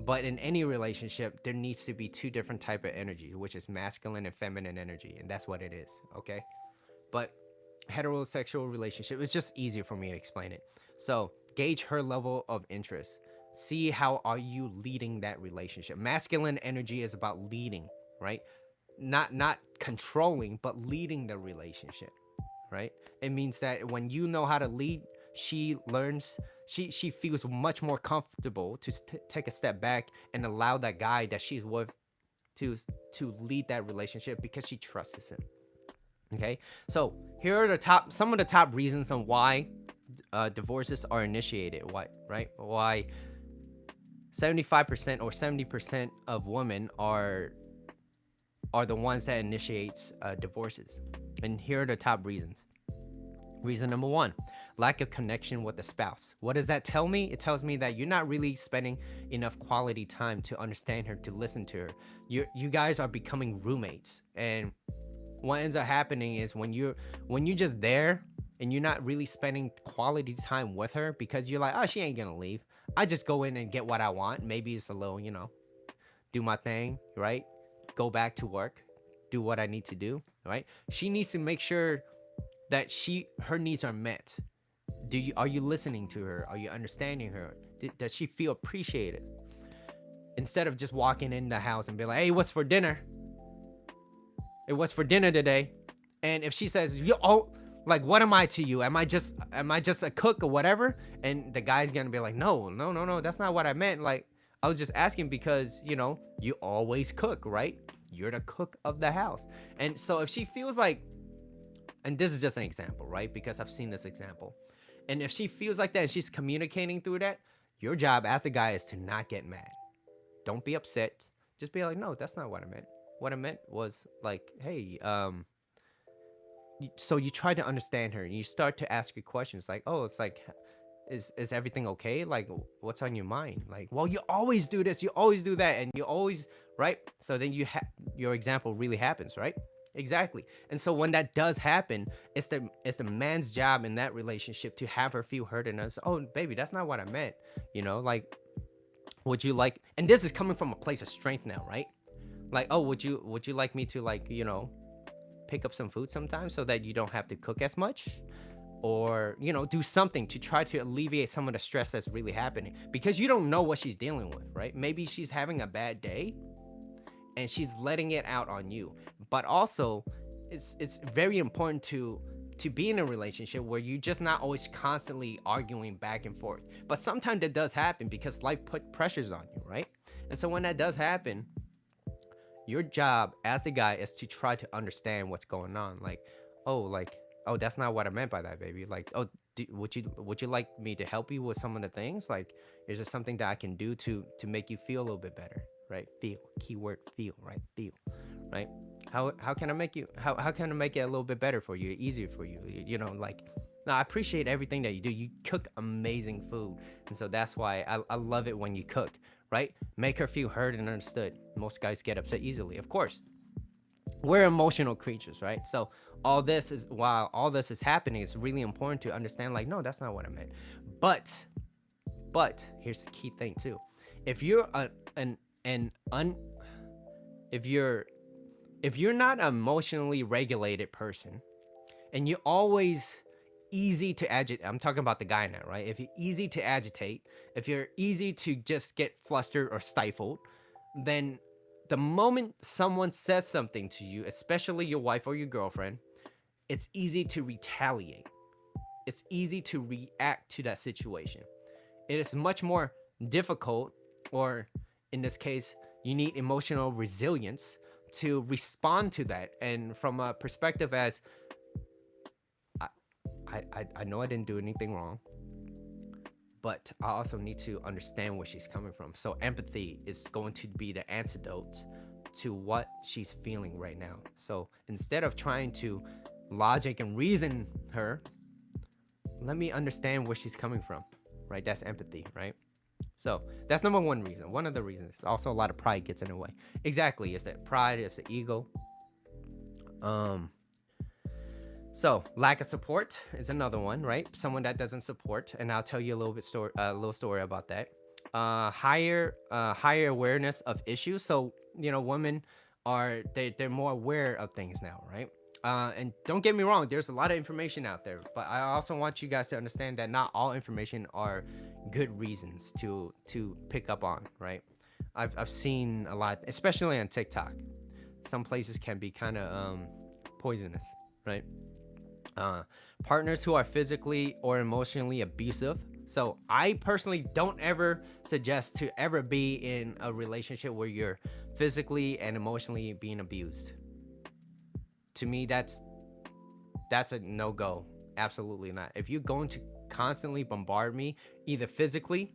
But in any relationship, there needs to be two different type of energy, which is masculine and feminine energy. And that's what it is, okay? But heterosexual relationship, it's just easier for me to explain it. So gauge her level of interest. See how are you leading that relationship. Masculine energy is about leading, right? Not controlling, but leading the relationship, right? It means that when you know how to lead, she learns, she feels much more comfortable to take a step back and allow that guy that she's with to lead that relationship, because she trusts him. Okay, so here are some of the top reasons on why divorces are initiated. Why 75% or 70% of women are the ones that initiates divorces. And here are the top reasons. Reason number 1, lack of connection with the spouse. What does that tell me? It tells me that you're not really spending enough quality time to understand her, to listen to her. You guys are becoming roommates. And what ends up happening is when you're just there, and you're not really spending quality time with her because you're like, oh, she ain't gonna leave. I just go in and get what I want. Maybe it's a little, do my thing, right? Go back to work, do what I need to do, right? She needs to make sure that her needs are met. Are you listening to her? Are you understanding her? Does she feel appreciated? Instead of just walking in the house and be like, hey, what's for dinner? It was for dinner today. And if she says, like, what am I to you? Am I just a cook or whatever? And the guy's gonna be like, no, no, no, no, that's not what I meant. Like, I was just asking because, you always cook, right? You're the cook of the house. And so if she feels like, and this is just an example, right? Because I've seen this example. And if she feels like that and she's communicating through that, your job as a guy is to not get mad. Don't be upset. Just be like, no, that's not what I meant. What I meant was like, hey, so you try to understand her and you start to ask your questions like, oh, it's like, is everything okay? Like, what's on your mind? Like, well, you always do this, you always do that, and you always, right? So then your example really happens, right? Exactly. And so when that does happen, it's the man's job in that relationship to have her feel heard and say, oh, baby, that's not what I meant. Like, would you like? And this is coming from a place of strength now, right? Like, oh, would you like me to, like, pick up some food sometimes so that you don't have to cook as much? Or, do something to try to alleviate some of the stress that's really happening, because you don't know what she's dealing with, right? Maybe she's having a bad day and she's letting it out on you. But also, it's very important to be in a relationship where you're just not always constantly arguing back and forth. But sometimes that does happen because life put pressures on you, right? And so when that does happen, your job as a guy is to try to understand what's going on. Like, oh, that's not what I meant by that, baby. Like, oh, would you like me to help you with some of the things? Like, is there something that I can do to make you feel a little bit better, right? Feel, keyword feel, right? Feel, right? How can I make you how can I make it a little bit better for you, easier for you? Like, no, I appreciate everything that you do. You cook amazing food, and so that's why I love it when you cook, right? Make her feel heard and understood. Most guys get upset easily, of course. We're emotional creatures, right? So while all this is happening, it's really important to understand, like, no, that's not what I meant. But here's the key thing too. If you're if you're not an emotionally regulated person, and you're always easy to agitate, I'm talking about the guy now, right? If you're easy to agitate, if you're easy to just get flustered or stifled, then the moment someone says something to you, especially your wife or your girlfriend, it's easy to retaliate. It's easy to react to that situation. It is much more difficult, or in this case, you need emotional resilience to respond to that. And from a perspective as, I know I didn't do anything wrong, but I also need to understand where she's coming from. So empathy is going to be the antidote to what she's feeling right now. So instead of trying to logic and reason her, let me understand where she's coming from, right? That's empathy, right? So that's number one reason. One of the reasons. Also, a lot of pride gets in the way. Exactly. It's that pride, it's the ego. So lack of support is another one, right? Someone that doesn't support, and I'll tell you a little story about that. Higher awareness of issues. So women they're more aware of things now, right? And don't get me wrong, there's a lot of information out there, but I also want you guys to understand that not all information are good reasons to pick up on, right? I've seen a lot, especially on TikTok. Some places can be kind of poisonous, right? Partners who are physically or emotionally abusive. So I personally don't ever suggest to ever be in a relationship where you're physically and emotionally being abused. To me, that's a no-go. Absolutely not. If you're going to constantly bombard me, either physically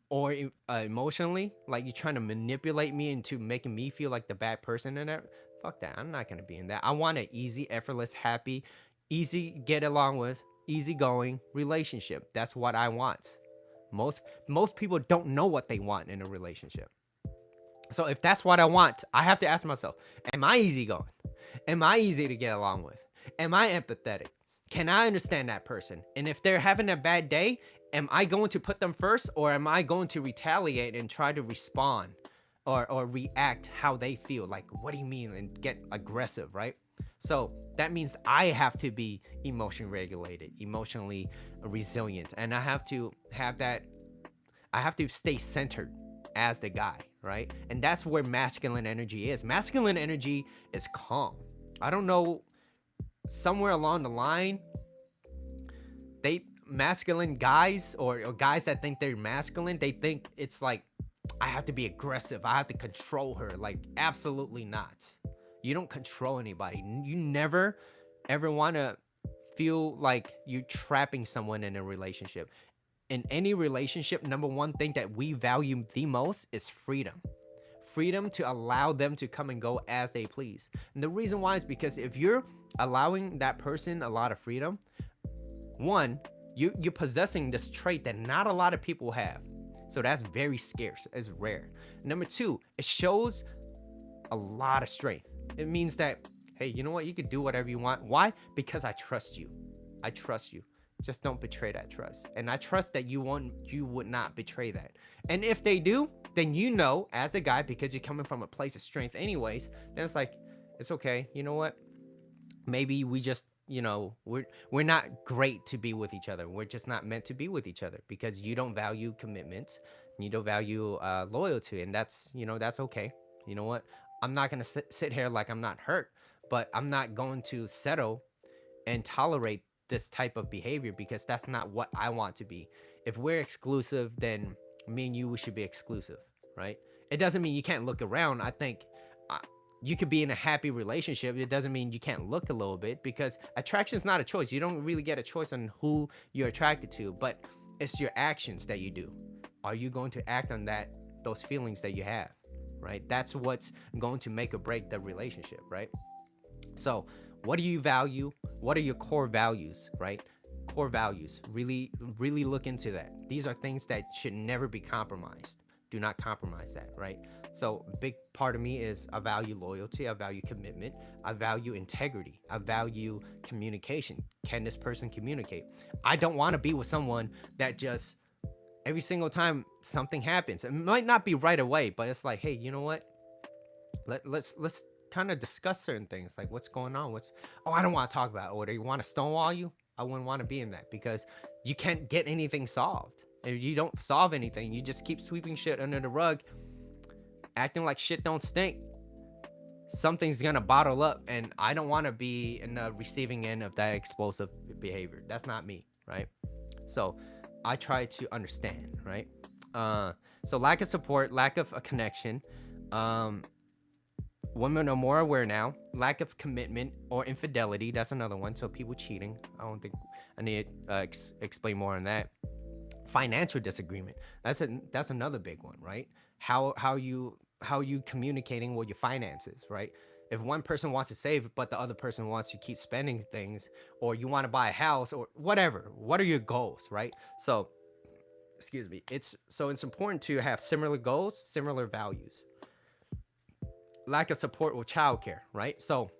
or emotionally, like you're trying to manipulate me into making me feel like the bad person in it, fuck that. I'm not gonna be in that. I want an easy, effortless, happy, easy get along with, easygoing relationship. That's what I want. Most people don't know what they want in a relationship. So if that's what I want, I have to ask myself, am I easygoing? Am I easy to get along with? Am I empathetic? Can I understand that person? And if they're having a bad day, am I going to put them first, or am I going to retaliate and try to respond or react how they feel? Like, what do you mean? And get aggressive, right? So that means I have to be emotion regulated, emotionally resilient, and I have to have that. I have to stay centered as the guy, right? And that's where masculine energy is. Masculine energy is calm. I don't know, somewhere along the line, they masculine guys, or guys that think they're masculine, they think it's like, I have to be aggressive, I have to control her. Like, absolutely not. You don't control anybody. You never ever want to feel like you're trapping someone in a relationship. In any relationship, number one thing that we value the most is freedom. Freedom to allow them to come and go as they please. And the reason why is because if you're allowing that person a lot of freedom, one, you're possessing this trait that not a lot of people have. So that's very scarce. It's rare. Number two, it shows a lot of strength. It means that, hey, you know what? You can do whatever you want. Why? Because I trust you. I trust you. Just don't betray that trust. And I trust that you would not betray that. And if they do, then you know, as a guy, because you're coming from a place of strength anyways, then it's like, it's okay. You know what? Maybe we just, we're not great to be with each other. We're just not meant to be with each other because you don't value commitment, and you don't value loyalty, and that's okay. You know what? I'm not gonna sit here like I'm not hurt, but I'm not going to settle and tolerate this type of behavior because that's not what I want to be. If we're exclusive, then me and you, we should be exclusive, right? It doesn't mean you can't look around. I think you could be in a happy relationship. It doesn't mean you can't look a little bit, because attraction is not a choice. You don't really get a choice on who you're attracted to, but it's your actions that you do. Are you going to act on those feelings that you have, right? That's what's going to make or break the relationship, right? So what do you value? What are your core values, right? Core values. Really, really look into that. These are things that should never be compromised. Do not compromise that, right? So a big part of me is I value loyalty, I value commitment, I value integrity, I value communication. Can this person communicate? I don't want to be with someone that just every single time something happens, it might not be right away, but it's like, hey, you know what? Let's kind of discuss certain things, like what's going on. I don't want to talk about it. Or do you want to stonewall you? I wouldn't want to be in that, because you can't get anything solved. If you don't solve anything, you just keep sweeping shit under the rug, acting like shit don't stink, something's gonna bottle up. And I don't want to be in the receiving end of that explosive behavior. That's not me, right? So I try to understand, right? So lack of support, lack of a connection. Women are more aware now. Lack of commitment or infidelity. That's another one. So people cheating. I don't think I need to explain more on that. Financial disagreement. That's another big one, right? How you communicating with your finances, right? If one person wants to save, but the other person wants to keep spending things, or you want to buy a house or whatever, what are your goals, right? So, excuse me. It's important to have similar goals, similar values. Lack of support with childcare, right? So,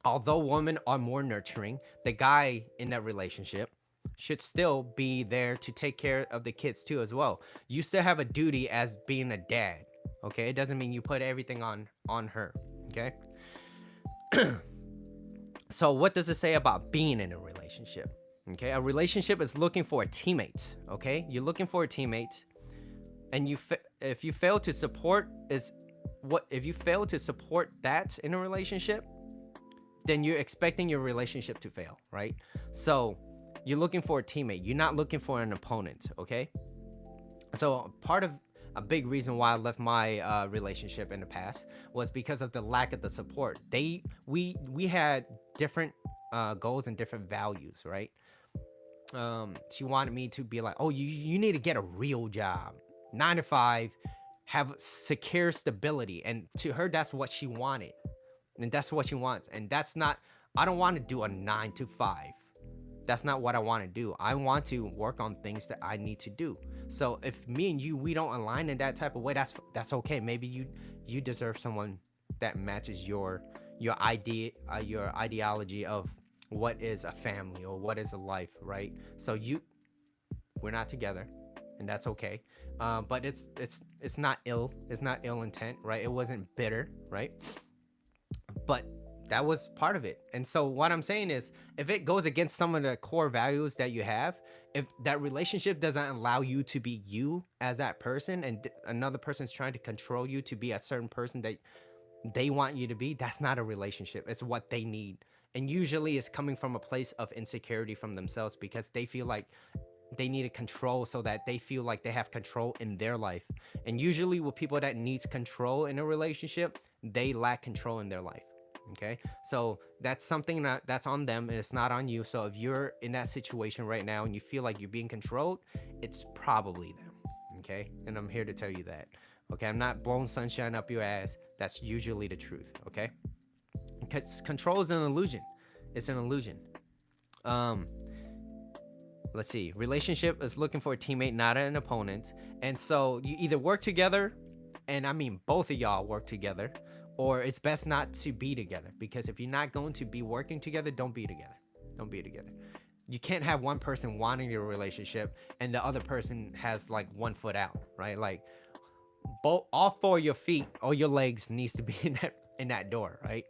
although women are more nurturing, the guy in that relationship should still be there to take care of the kids too as well. You still have a duty as being a dad, okay? It doesn't mean you put everything on her, okay? So what does it say about being in a relationship? Okay, a relationship is looking for a teammate, okay? You're looking for a teammate, and if you fail to support that in a relationship, then you're expecting your relationship to fail, right? So you're looking for a teammate. You're not looking for an opponent, okay? So part of a big reason why I left my relationship in the past was because of the lack of the support. We had different goals and different values, right? She wanted me to be like, oh, you need to get a real job, 9 to 5, have secure stability. And to her, that's what she wanted. And that's what she wants. And that's not, I don't want to do a 9 to 5. That's not what I want to do. I want to work on things that I need to do. So if me and you, we don't align in that type of way, that's okay. Maybe you deserve someone that matches your idea, your ideology of what is a family or what is a life, right? So we're not together, and that's okay. But it's not ill. It's not ill intent, right? It wasn't bitter, right? But that was part of it. And so what I'm saying is, if it goes against some of the core values that you have, if that relationship doesn't allow you to be you as that person, and another person's trying to control you to be a certain person that they want you to be, that's not a relationship. It's what they need. And usually it's coming from a place of insecurity from themselves, because they feel like they need to control, so that they feel like they have control in their life. And usually with people that needs control in a relationship, they lack control in their life. Okay, so that's something that's on them, and it's not on you. So if you're in that situation right now and you feel like you're being controlled, it's probably them. Okay, and I'm here to tell you that. Okay, I'm not blowing sunshine up your ass. That's usually the truth. Okay, because control is an illusion. It's an illusion. um let's see, relationship is looking for a teammate, not an opponent. And so you either work together, and I mean both of y'all work together, or it's best not to be together. Because if you're not going to be working together, don't be together. Don't be together. You can't have one person wanting your relationship and the other person has like one foot out, right? Like both, all four of your feet or your legs needs to be in that door, right?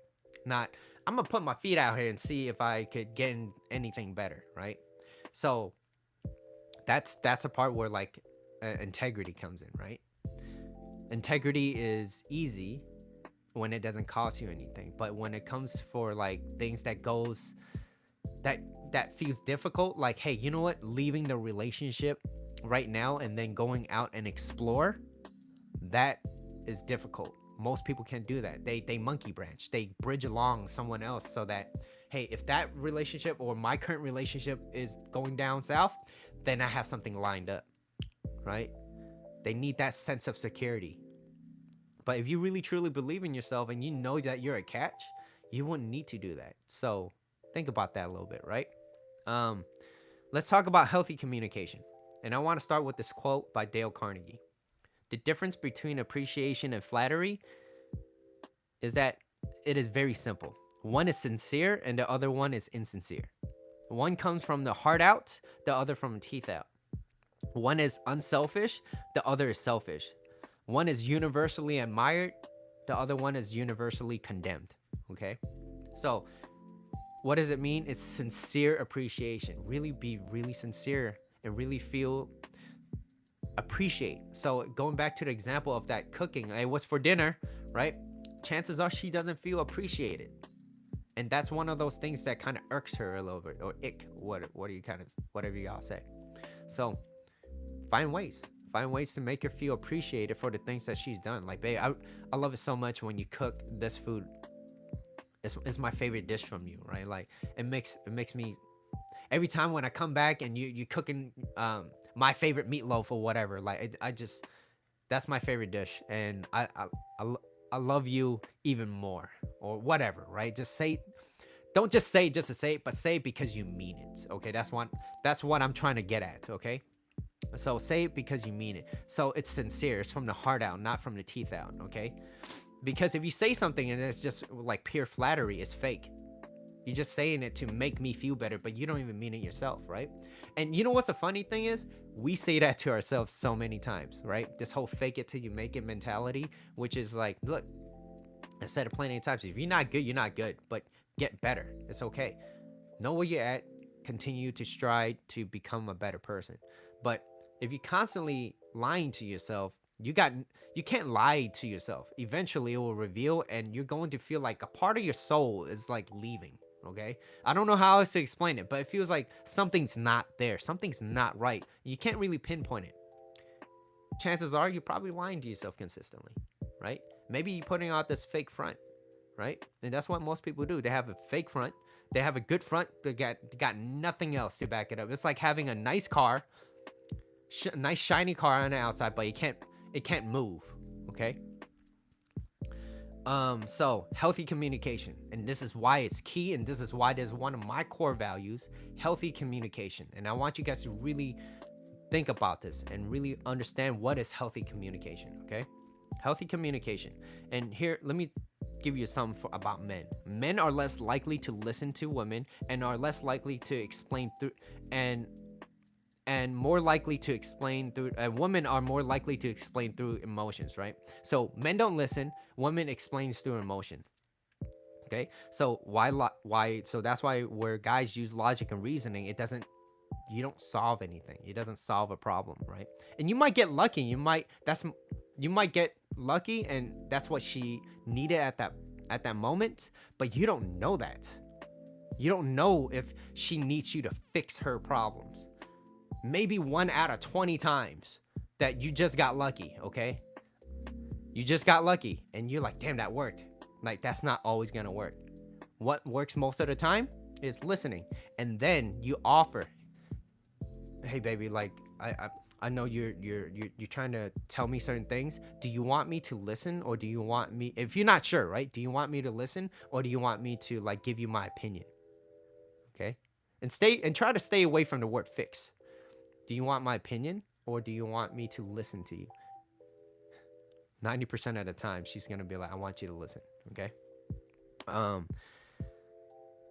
Not, I'm gonna put my feet out here and see if I could get in anything better, right? So that's a part where like integrity comes in, right? Integrity is easy when it doesn't cost you anything, but when it comes for like things that goes that that feels difficult, like, hey, you know what, leaving the relationship right now and then going out and explore, that is difficult. Most people can't do that. They monkey branch, they bridge along someone else, so that, hey, if that relationship or my current relationship is going down south, then I have something lined up, right? They need that sense of security. But if you really truly believe in yourself and you know that you're a catch, you wouldn't need to do that. So think about that a little bit, right? um let's talk about healthy communication. And I want to start with this quote by Dale Carnegie. The difference between appreciation and flattery is that it is very simple. One is sincere and the other one is insincere. One comes from the heart out, the other from the teeth out. One is unselfish, the other is selfish. One is universally admired, the other one is universally condemned. Okay? So, what does it mean? It's sincere appreciation. Really be really sincere and really feel appreciate. So, going back to the example of that cooking, hey, what's for dinner, right? Chances are she doesn't feel appreciated. And that's one of those things that kind of irks her a little bit, or ick, what do you kind of, whatever y'all say. So, find ways to make her feel appreciated for the things that she's done. Like, babe, I love it so much when you cook this food. It's my favorite dish from you, right? Like, it makes me, every time when I come back and you cooking my favorite meatloaf or whatever, like, I just, that's my favorite dish, and I love you even more, or whatever, right? Just say, don't just say it just to say it, but say it because you mean it. Okay, that's what I'm trying to get at. Okay, so say it because you mean it. So it's sincere. It's from the heart out, not from the teeth out. Okay, because if you say something and it's just like pure flattery, it's fake. You're just saying it to make me feel better, but you don't even mean it yourself, right? And you know what's the funny thing is? We say that to ourselves so many times, right? This whole fake it till you make it mentality, which is like, look, I said it plenty of times. If you're not good, you're not good, but get better. It's okay. Know where you're at. Continue to strive to become a better person. But if you're constantly lying to yourself, you can't lie to yourself. Eventually it will reveal, and you're going to feel like a part of your soul is like leaving. Okay, I don't know how else to explain it, but it feels like something's not there, something's not right. You can't really pinpoint it. Chances are you're probably lying to yourself consistently, right? Maybe you're putting out this fake front, right? And that's what most people do. They have a fake front, they have a good front, they got nothing else to back it up. It's like having a nice car, nice shiny car on the outside, but it can't move. Okay, so healthy communication, and this is why it's key, and this is why there's one of my core values, healthy communication. And I want you guys to really think about this and really understand what is healthy communication. Okay, healthy communication. And here, let me give you some about men. Men are less likely to listen to women and are less likely to explain through and more likely to explain through women are more likely to explain through emotions, right? So men don't listen, women explains through emotion. Okay, so why so that's why where guys use logic and reasoning, it doesn't, you don't solve anything, it doesn't solve a problem, right? And you might get lucky, you might get lucky and that's what she needed at that moment, but you don't know that. You don't know if she needs you to fix her problems. Maybe 1 out of 20 times that you just got lucky, okay? You just got lucky and you're like, damn, that worked. Like, that's not always gonna work. What works most of the time is listening. And then you offer, hey baby, like I know you're trying to tell me certain things. Do you want me to listen, or do you want me, if you're not sure, right? Do you want me to listen, or do you want me to like give you my opinion? Okay? And try to stay away from the word fix. Do you want my opinion, or do you want me to listen to you? 90% of the time, she's gonna be like, I want you to listen. Okay.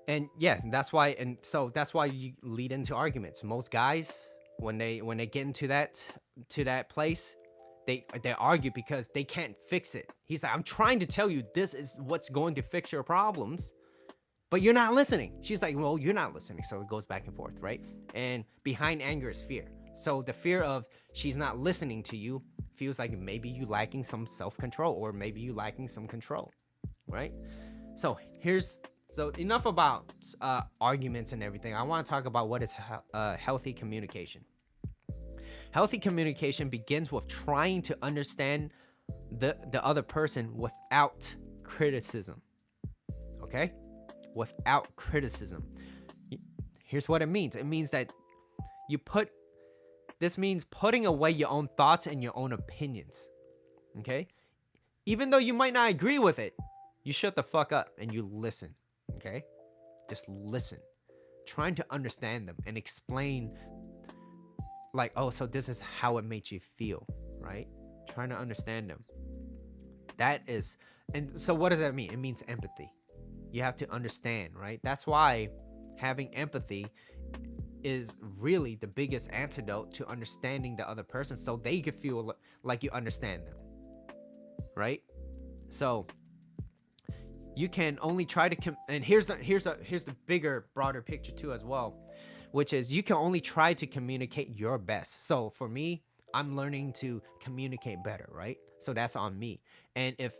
And yeah, that's why, and so that's why you lead into arguments. Most guys, when they get into that place, they argue because they can't fix it. He's like, I'm trying to tell you this is what's going to fix your problems, but you're not listening. She's like, well, you're not listening. So it goes back and forth, right? And behind anger is fear. So the fear of she's not listening to you feels like maybe you lacking some self-control, or maybe you lacking some control, right? So enough about arguments and everything. I want to talk about what is healthy communication. Healthy communication begins with trying to understand the other person without criticism. Okay? Without criticism. Here's what it means. It means that this means putting away your own thoughts and your own opinions. Okay? Even though you might not agree with it, you shut the fuck up and you listen. Okay? Just listen. Trying to understand them and explain, like, oh, so this is how it made you feel, right? Trying to understand them. And so what does that mean? It means empathy. You have to understand, right? That's why having empathy is really the biggest antidote to understanding the other person, so they could feel like you understand them, right? So you can only try to and here's the bigger, broader picture too as well, which is you can only try to communicate your best. So for me, I'm learning to communicate better, right? So that's on me. And if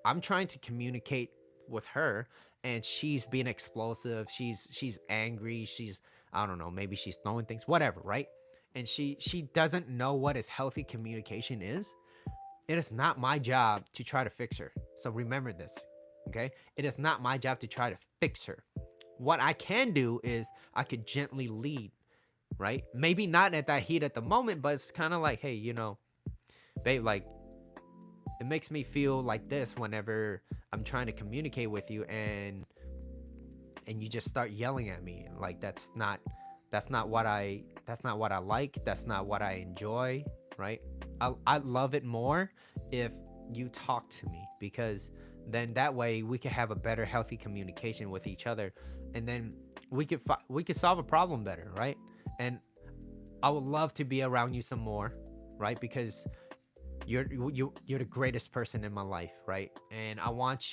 I'm trying to communicate with her and she's being explosive, she's angry, she's, I don't know, maybe she's throwing things, whatever, right? And she doesn't know what is healthy communication is. It is not my job to try to fix her. So remember this, okay? It is not my job to try to fix her. What I can do is I could gently lead, right? Maybe not at that heat at the moment, but it's kind of like, hey, you know, babe, like, it makes me feel like this whenever I'm trying to communicate with you and you just start yelling at me. Like, that's not what I like. That's not what I enjoy, right? I love it more if you talk to me, because then that way we can have a better, healthy communication with each other, and then we could solve a problem better, right? And I would love to be around you some more, right? Because you're the greatest person in my life, right? And I want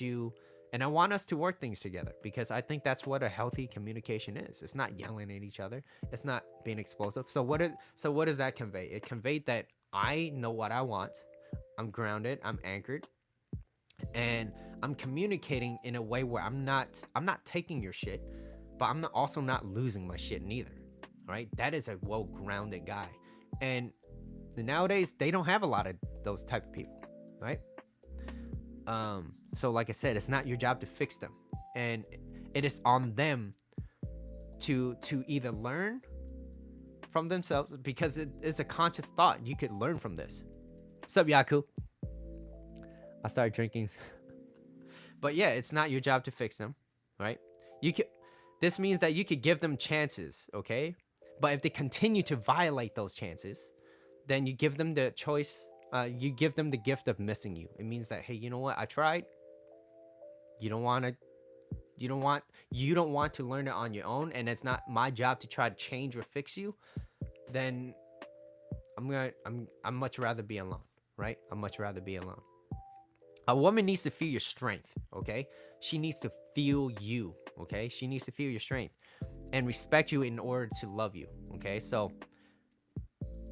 us to work things together, because I think that's what a healthy communication is. It's not yelling at each other. It's not being explosive. So what does that convey? It conveyed that I know what I want. I'm grounded. I'm anchored. And I'm communicating in a way where I'm not taking your shit, but I'm also not losing my shit neither, right? That is a well-grounded guy. And nowadays, they don't have a lot of those type of people, right? So like I said, it's not your job to fix them, and it is on them to either learn from themselves, because it is a conscious thought. You could learn from this. What's up, Yaku? I started drinking. But yeah, it's not your job to fix them, right? This means that you could give them chances, okay? But if they continue to violate those chances, then you give them the choice. You give them the gift of missing you. It means that, hey, you know what? I tried. you don't want to you don't want you don't want to learn it on your own, and it's not my job to try to change or fix you, then I'm much rather be alone, right? I'm much rather be alone. A woman needs to feel your strength, okay? She needs to feel you, okay? She needs to feel your strength and respect you in order to love you, okay? So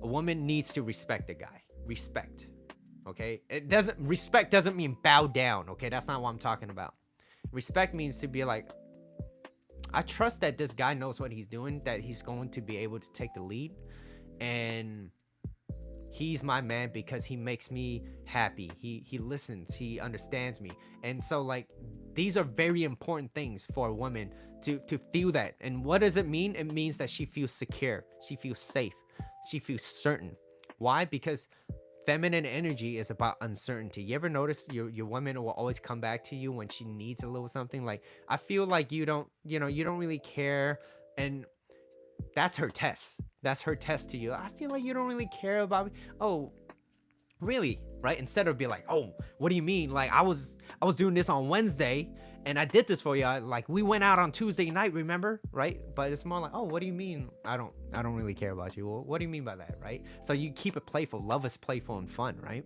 a woman needs to respect a guy. Respect, okay? Respect doesn't mean bow down, okay? That's not what I'm talking about. Respect means to be like, I trust that this guy knows what he's doing, that he's going to be able to take the lead, and he's my man because he makes me happy. He listens, he understands me. And so like these are very important things for a woman to feel that. And what does it mean? It means that she feels secure, she feels safe, she feels certain. Why? Because feminine energy is about uncertainty. You ever notice your woman will always come back to you when she needs a little something? Like, I feel like you don't really care. And that's her test. That's her test to you. I feel like you don't really care about me. Oh, really? Right? Instead of be like, oh, what do you mean? Like, I was doing this on Wednesday and I did this for you. Like, we went out on Tuesday night, remember? Right? But it's more like, oh, what do you mean? I don't really care about you. Well, what do you mean by that? Right? So you keep it playful. Love is playful and fun, right?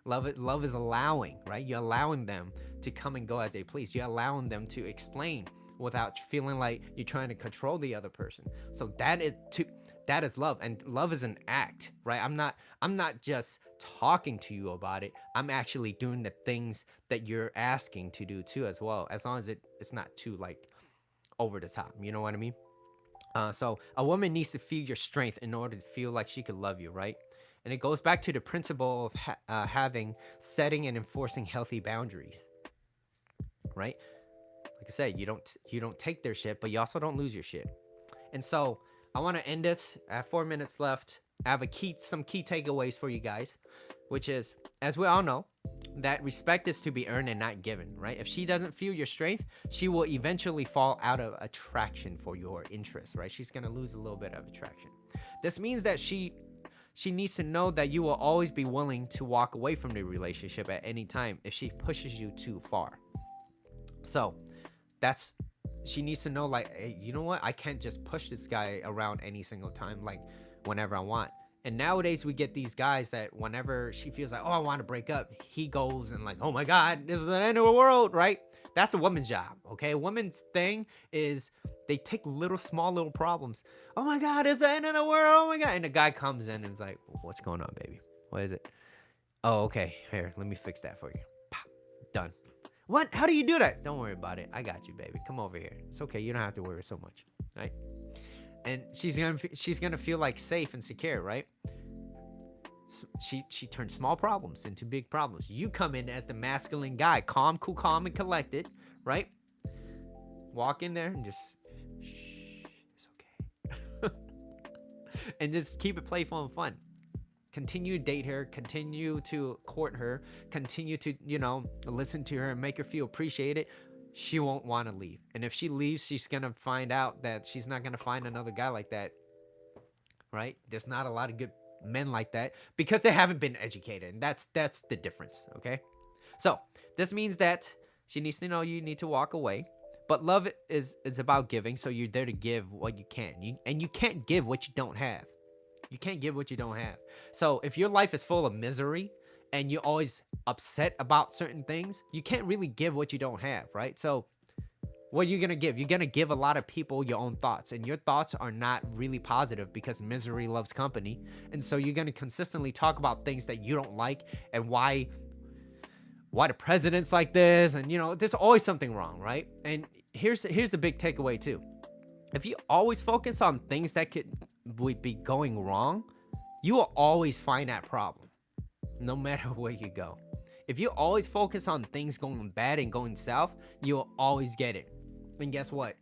Love is allowing, right? You're allowing them to come and go as they please. You're allowing them to explain without feeling like you're trying to control the other person. So that is love, and love is an act, right? I'm not just talking to you about it. I'm actually doing the things that you're asking to do too as well, as long as it's not too like over the top. You know what I mean? So a woman needs to feel your strength in order to feel like she could love you, right? And it goes back to the principle of having, setting, and enforcing healthy boundaries, right? Like I said, you don't take their shit, but you also don't lose your shit. And so I want to end this. I have 4 minutes left. I have some key takeaways for you guys, which is, as we all know, that respect is to be earned and not given, right? If she doesn't feel your strength, she will eventually fall out of attraction for your interest, right? She's going to lose a little bit of attraction. This means that she needs to know that you will always be willing to walk away from the relationship at any time if she pushes you too far. So that's she needs to know, like, hey, you know what? I can't just push this guy around any single time, like whenever I want. And nowadays we get these guys that whenever she feels like, oh, I want to break up, he goes and like, oh my God, this is the end of the world, right? That's a woman's job, okay? A woman's thing is they take small little problems. Oh my God, it's the end of the world, oh my God. And the guy comes in and is like, what's going on, baby? What is it? Oh, okay, here, let me fix that for you. Pop, done. What? How do you do that? Don't worry about it. I got you, baby. Come over here. It's okay. You don't have to worry so much, right? And she's gonna feel like safe and secure, right? So she turns small problems into big problems. You come in as the masculine guy, calm, cool, calm, and collected, right? Walk in there and just shh, it's okay, and just keep it playful and fun. Continue to date her, continue to court her, continue to, listen to her and make her feel appreciated. She won't want to leave. And if she leaves, she's going to find out that she's not going to find another guy like that, right? There's not a lot of good men like that because they haven't been educated. And that's the difference, okay? So this means that she needs to know you need to walk away. But love is about giving, so you're there to give what you can. And you can't give what you don't have. You can't give what you don't have. So if your life is full of misery and you're always upset about certain things, you can't really give what you don't have, right? So what are you going to give? You're going to give a lot of people your own thoughts, and your thoughts are not really positive because misery loves company. And so you're going to consistently talk about things that you don't like and why the president's like this, and there's always something wrong, right? And here's the big takeaway too. If you always focus on things that would be going wrong, you will always find that problem, no matter where you go. If you always focus on things going bad and going south, you'll always get it. And guess what?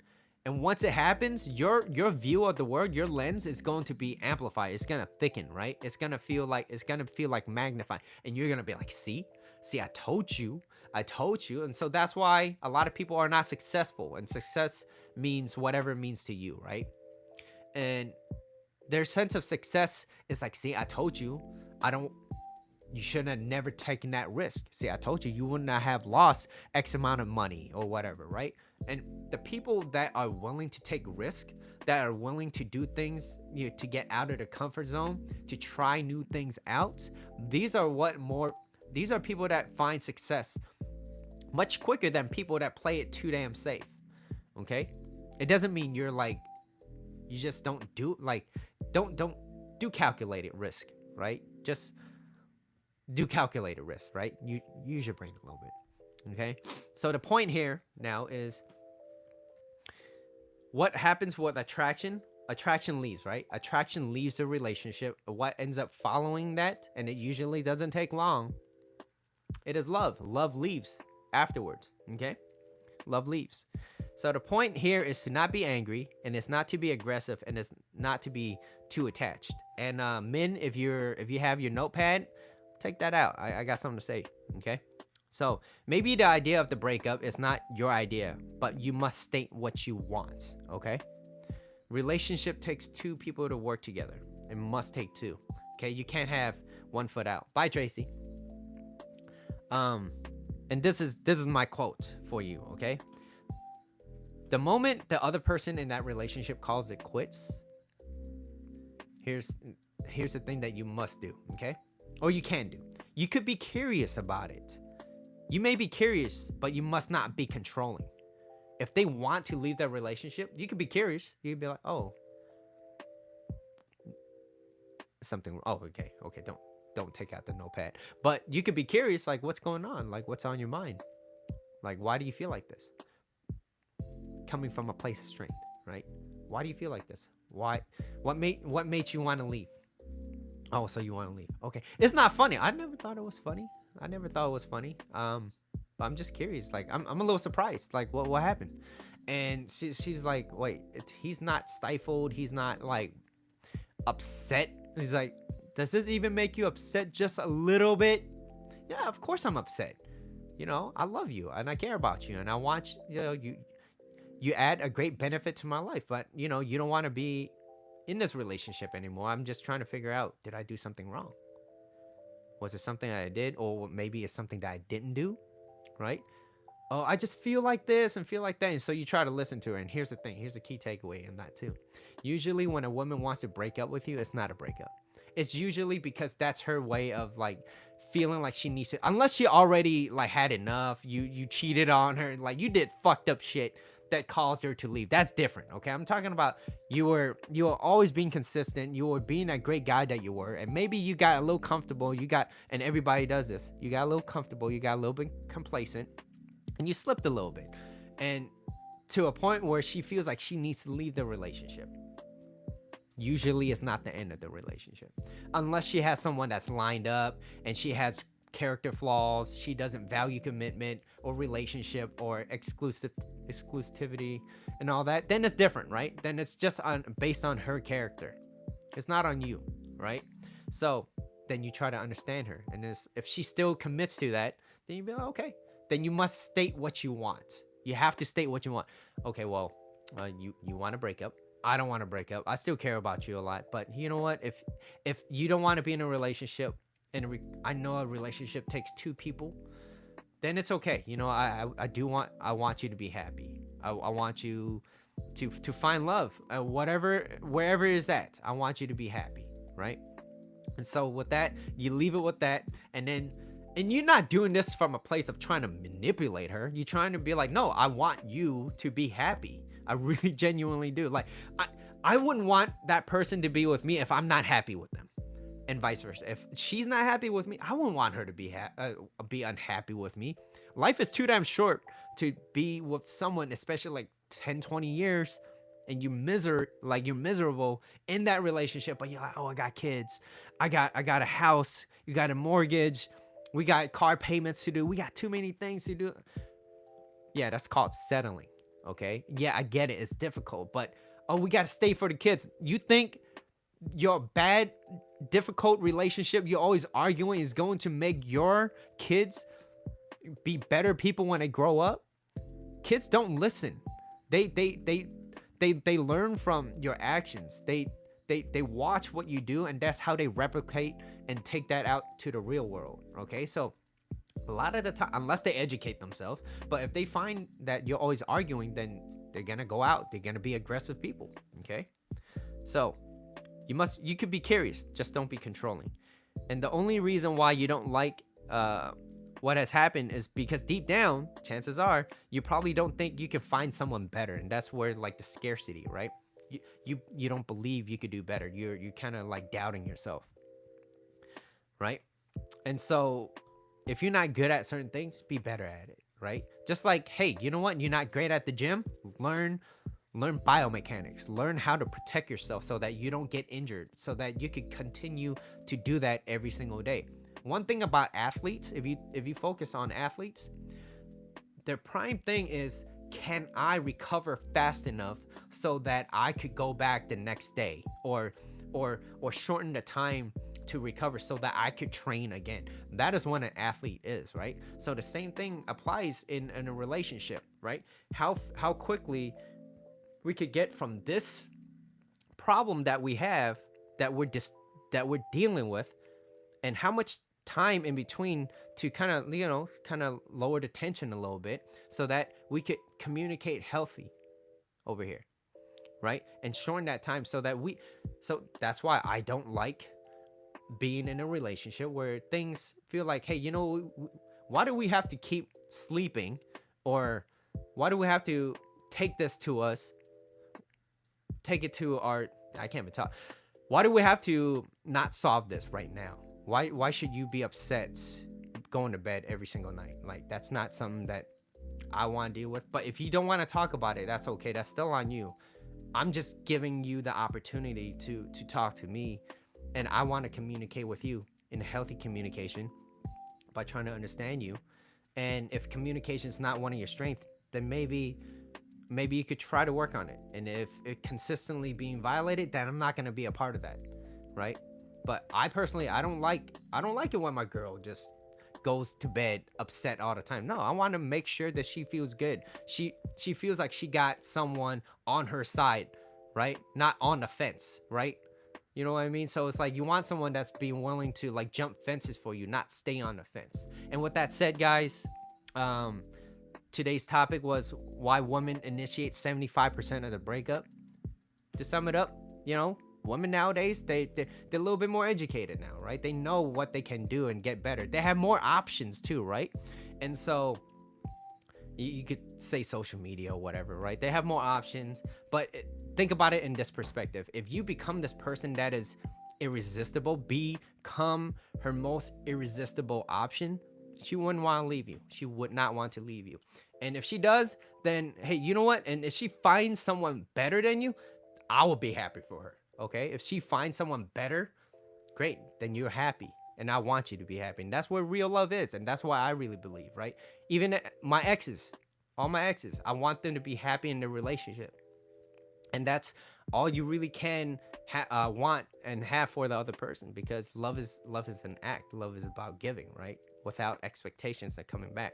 And once it happens, your view of the world, your lens is going to be amplified. It's gonna thicken, right? It's gonna feel like magnified, and you're gonna be like, see, I told you. And so that's why a lot of people are not successful, and success means whatever it means to you, right? And their sense of success is like, see, I told you. You should have never taken that risk. See, I told you, you would not have lost X amount of money or whatever, right? And the people that are willing to take risk, that are willing to do things, to get out of the comfort zone, to try new things out, these are these are people that find success much quicker than people that play it too damn safe. Okay? It doesn't mean you're like, you just don't do calculated risk, right? Just do calculated risk, right? You use your brain a little bit. Okay? So the point here now is, what happens with attraction? Attraction leaves, right? Attraction leaves a relationship. What ends up following that, and it usually doesn't take long, it is love. Love leaves afterwards. Okay? Love leaves. So the point here is to not be angry, and it's not to be aggressive, and it's not to be too attached. And men, if you have your notepad, take that out. I got something to say. Okay? So maybe the idea of the breakup is not your idea, but you must state what you want. Okay? Relationship takes two people to work together. It must take two. Okay? You can't have one foot out. Bye, Tracy. And this is my quote for you. Okay? The moment the other person in that relationship calls it quits, here's the thing that you must do, okay? Or you can do. You could be curious about it. You may be curious, but you must not be controlling. If they want to leave that relationship, you could be curious. You could be like, oh, something. Oh, okay. Don't take out the notepad. But you could be curious, like, what's going on? Like, what's on your mind? Like, why do you feel like this? Coming from a place of strength, right? Why do you feel like this? Why? What made you want to leave? Oh, so you want to leave? Okay, it's not funny. I never thought it was funny. But I'm just curious. Like, I'm a little surprised. Like, what happened? And she's like, wait, he's not stifled. He's not like upset. He's like, does this even make you upset just a little bit? Yeah, of course I'm upset. I love you and I care about you and I want you add a great benefit to my life, but you don't want to be in this relationship anymore. I'm just trying to figure out, did I do something wrong? Was it something that I did, or maybe it's something that I didn't do, right? Oh, I just feel like this and feel like that. And so you try to listen to her. And here's the thing. Here's the key takeaway in that too. Usually when a woman wants to break up with you, it's not a breakup. It's usually because that's her way of like feeling like she needs to, unless she already like had enough. You cheated on her. Like you did fucked up shit that caused her to leave. That's different. Okay. I'm talking about you were always being consistent. You were being a great guy that you were. And maybe you got a little comfortable. And everybody does this. You got a little comfortable. You got a little bit complacent. And you slipped a little bit, and to a point where she feels like she needs to leave the relationship. Usually it's not the end of the relationship, unless she has someone that's lined up and she has character flaws, she doesn't value commitment or relationship or exclusivity and all that. Then it's different, right? Then it's just based on her character. It's not on you, right? So then you try to understand her, and if she still commits to that, then you be like, okay. Then you must state what you want. You have to state what you want. Okay, well, you want to break up. I don't want to break up. I still care about you a lot. But you know what? If you don't want to be in a relationship, and I know a relationship takes two people, then it's okay. I want you to be happy. I want you to find love. Wherever it is at, I want you to be happy, right? And so with that, you leave it with that, and you're not doing this from a place of trying to manipulate her. You're trying to be like, no, I want you to be happy. I really genuinely do. Like, I wouldn't want that person to be with me if I'm not happy with them, and vice versa. If she's not happy with me, I wouldn't want her to be unhappy with me. Life is too damn short to be with someone, especially like 10, 20 years, and you're miserable in that relationship. But you're like, oh, I got kids. I got a house. You got a mortgage. We got car payments to do. We got too many things to do. Yeah, that's called settling. Okay. Yeah, I get it. It's difficult, but we got to stay for the kids. You think your bad, difficult relationship, you're always arguing, is going to make your kids be better people when they grow up? Kids don't listen. They learn from your actions. They they watch what you do, and that's how they replicate and take that out to the real world. Okay, so a lot of the time, unless they educate themselves, but if they find that you're always arguing, then they're gonna go out, they're gonna be aggressive people. Okay, so you could be curious, just don't be controlling. And the only reason why you don't like what has happened is because deep down, chances are you probably don't think you can find someone better, and that's where like the scarcity, right? You don't believe you could do better. You're kind of like doubting yourself, right? And so if you're not good at certain things, be better at it, right? Just like, hey, you know what? You're not great at the gym. Learn biomechanics. Learn how to protect yourself so that you don't get injured, so that you can continue to do that every single day. One thing about athletes, if you focus on athletes, their prime thing is, can I recover fast enough so that I could go back the next day, or shorten the time to recover so that I could train again. That is what an athlete is, right? So the same thing applies in a relationship, right? How quickly we could get from this problem that we have, that we're dealing with, and how much time in between to kind of lower the tension a little bit so that we could communicate healthy over here, right? And shorten that time so that's why I don't like being in a relationship where things feel like, hey, why do we have to keep sleeping, or why do we have to take this to us, take it to our, I can't even talk. Why do we have to not solve this right now? Why should you be upset going to bed every single night? Like, that's not something that I want to deal with. But if you don't want to talk about it, that's okay. That's still on you. I'm just giving you the opportunity to talk to me, and I want to communicate with you in healthy communication by trying to understand you. And if communication is not one of your strengths, then maybe you could try to work on it. And if it consistently being violated, then I'm not going to be a part of that, right? But I personally, I don't like it when my girl just goes to bed upset all the time. No, I want to make sure that she feels good. She feels like she got someone on her side, right? Not on the fence, right? You know what I mean? So it's like, you want someone that's being willing to like jump fences for you, not stay on the fence. And with that said, guys, today's topic was why women initiate 75% of the breakup. To sum it up, women nowadays, they're a little bit more educated now, right? They know what they can do and get better. They have more options too, right? And so you could say social media or whatever, right? They have more options, but think about it in this perspective. If you become this person that is irresistible, become her most irresistible option, she wouldn't want to leave you. She would not want to leave you. And if she does, then hey, you know what? And if she finds someone better than you, I will be happy for her. Okay? If she finds someone better, great. Then you're happy. And I want you to be happy. And that's what real love is. And that's what I really believe, right? Even my exes, all my exes, I want them to be happy in their relationship. And that's all you really can want and have for the other person, because love is an act. Love is about giving, right? Without expectations and coming back.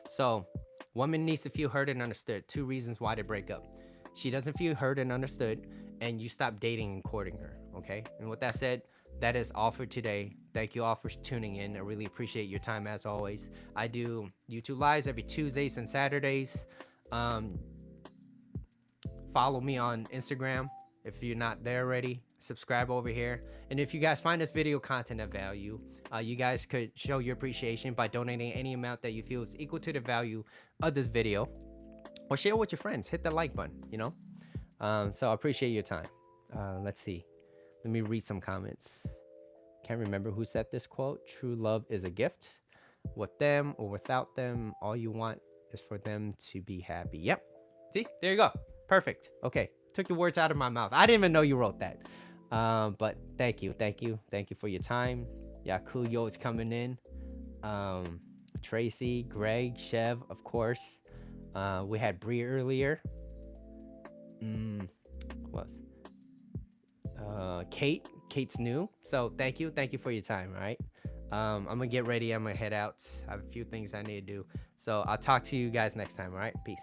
So, woman needs to feel heard and understood. 2 reasons why they break up. She doesn't feel heard and understood, and you stop dating and courting her, okay? And with that said, that is all for today. Thank you all for tuning in. I really appreciate your time as always. I do YouTube lives every Tuesdays and Saturdays. Follow me on Instagram if you're not there already. Subscribe over here. And if you guys find this video content of value, you guys could show your appreciation by donating any amount that you feel is equal to the value of this video, or share with your friends. Hit the like button, So I appreciate your time. Let's see. Let me read some comments. Can't remember who said this quote. True love is a gift. With them or without them, all you want is for them to be happy. Yep. See, there you go. Perfect. Okay. Took the words out of my mouth. I didn't even know you wrote that. But thank you for your time. Yakuyo is coming in. Tracy, Greg, Chev, of course. We had Bree earlier. Who else? Kate's new. So thank you for your time. All right. I'm gonna get ready. I'm gonna head out. I have a few things I need to do. So I'll talk to you guys next time. All right. Peace.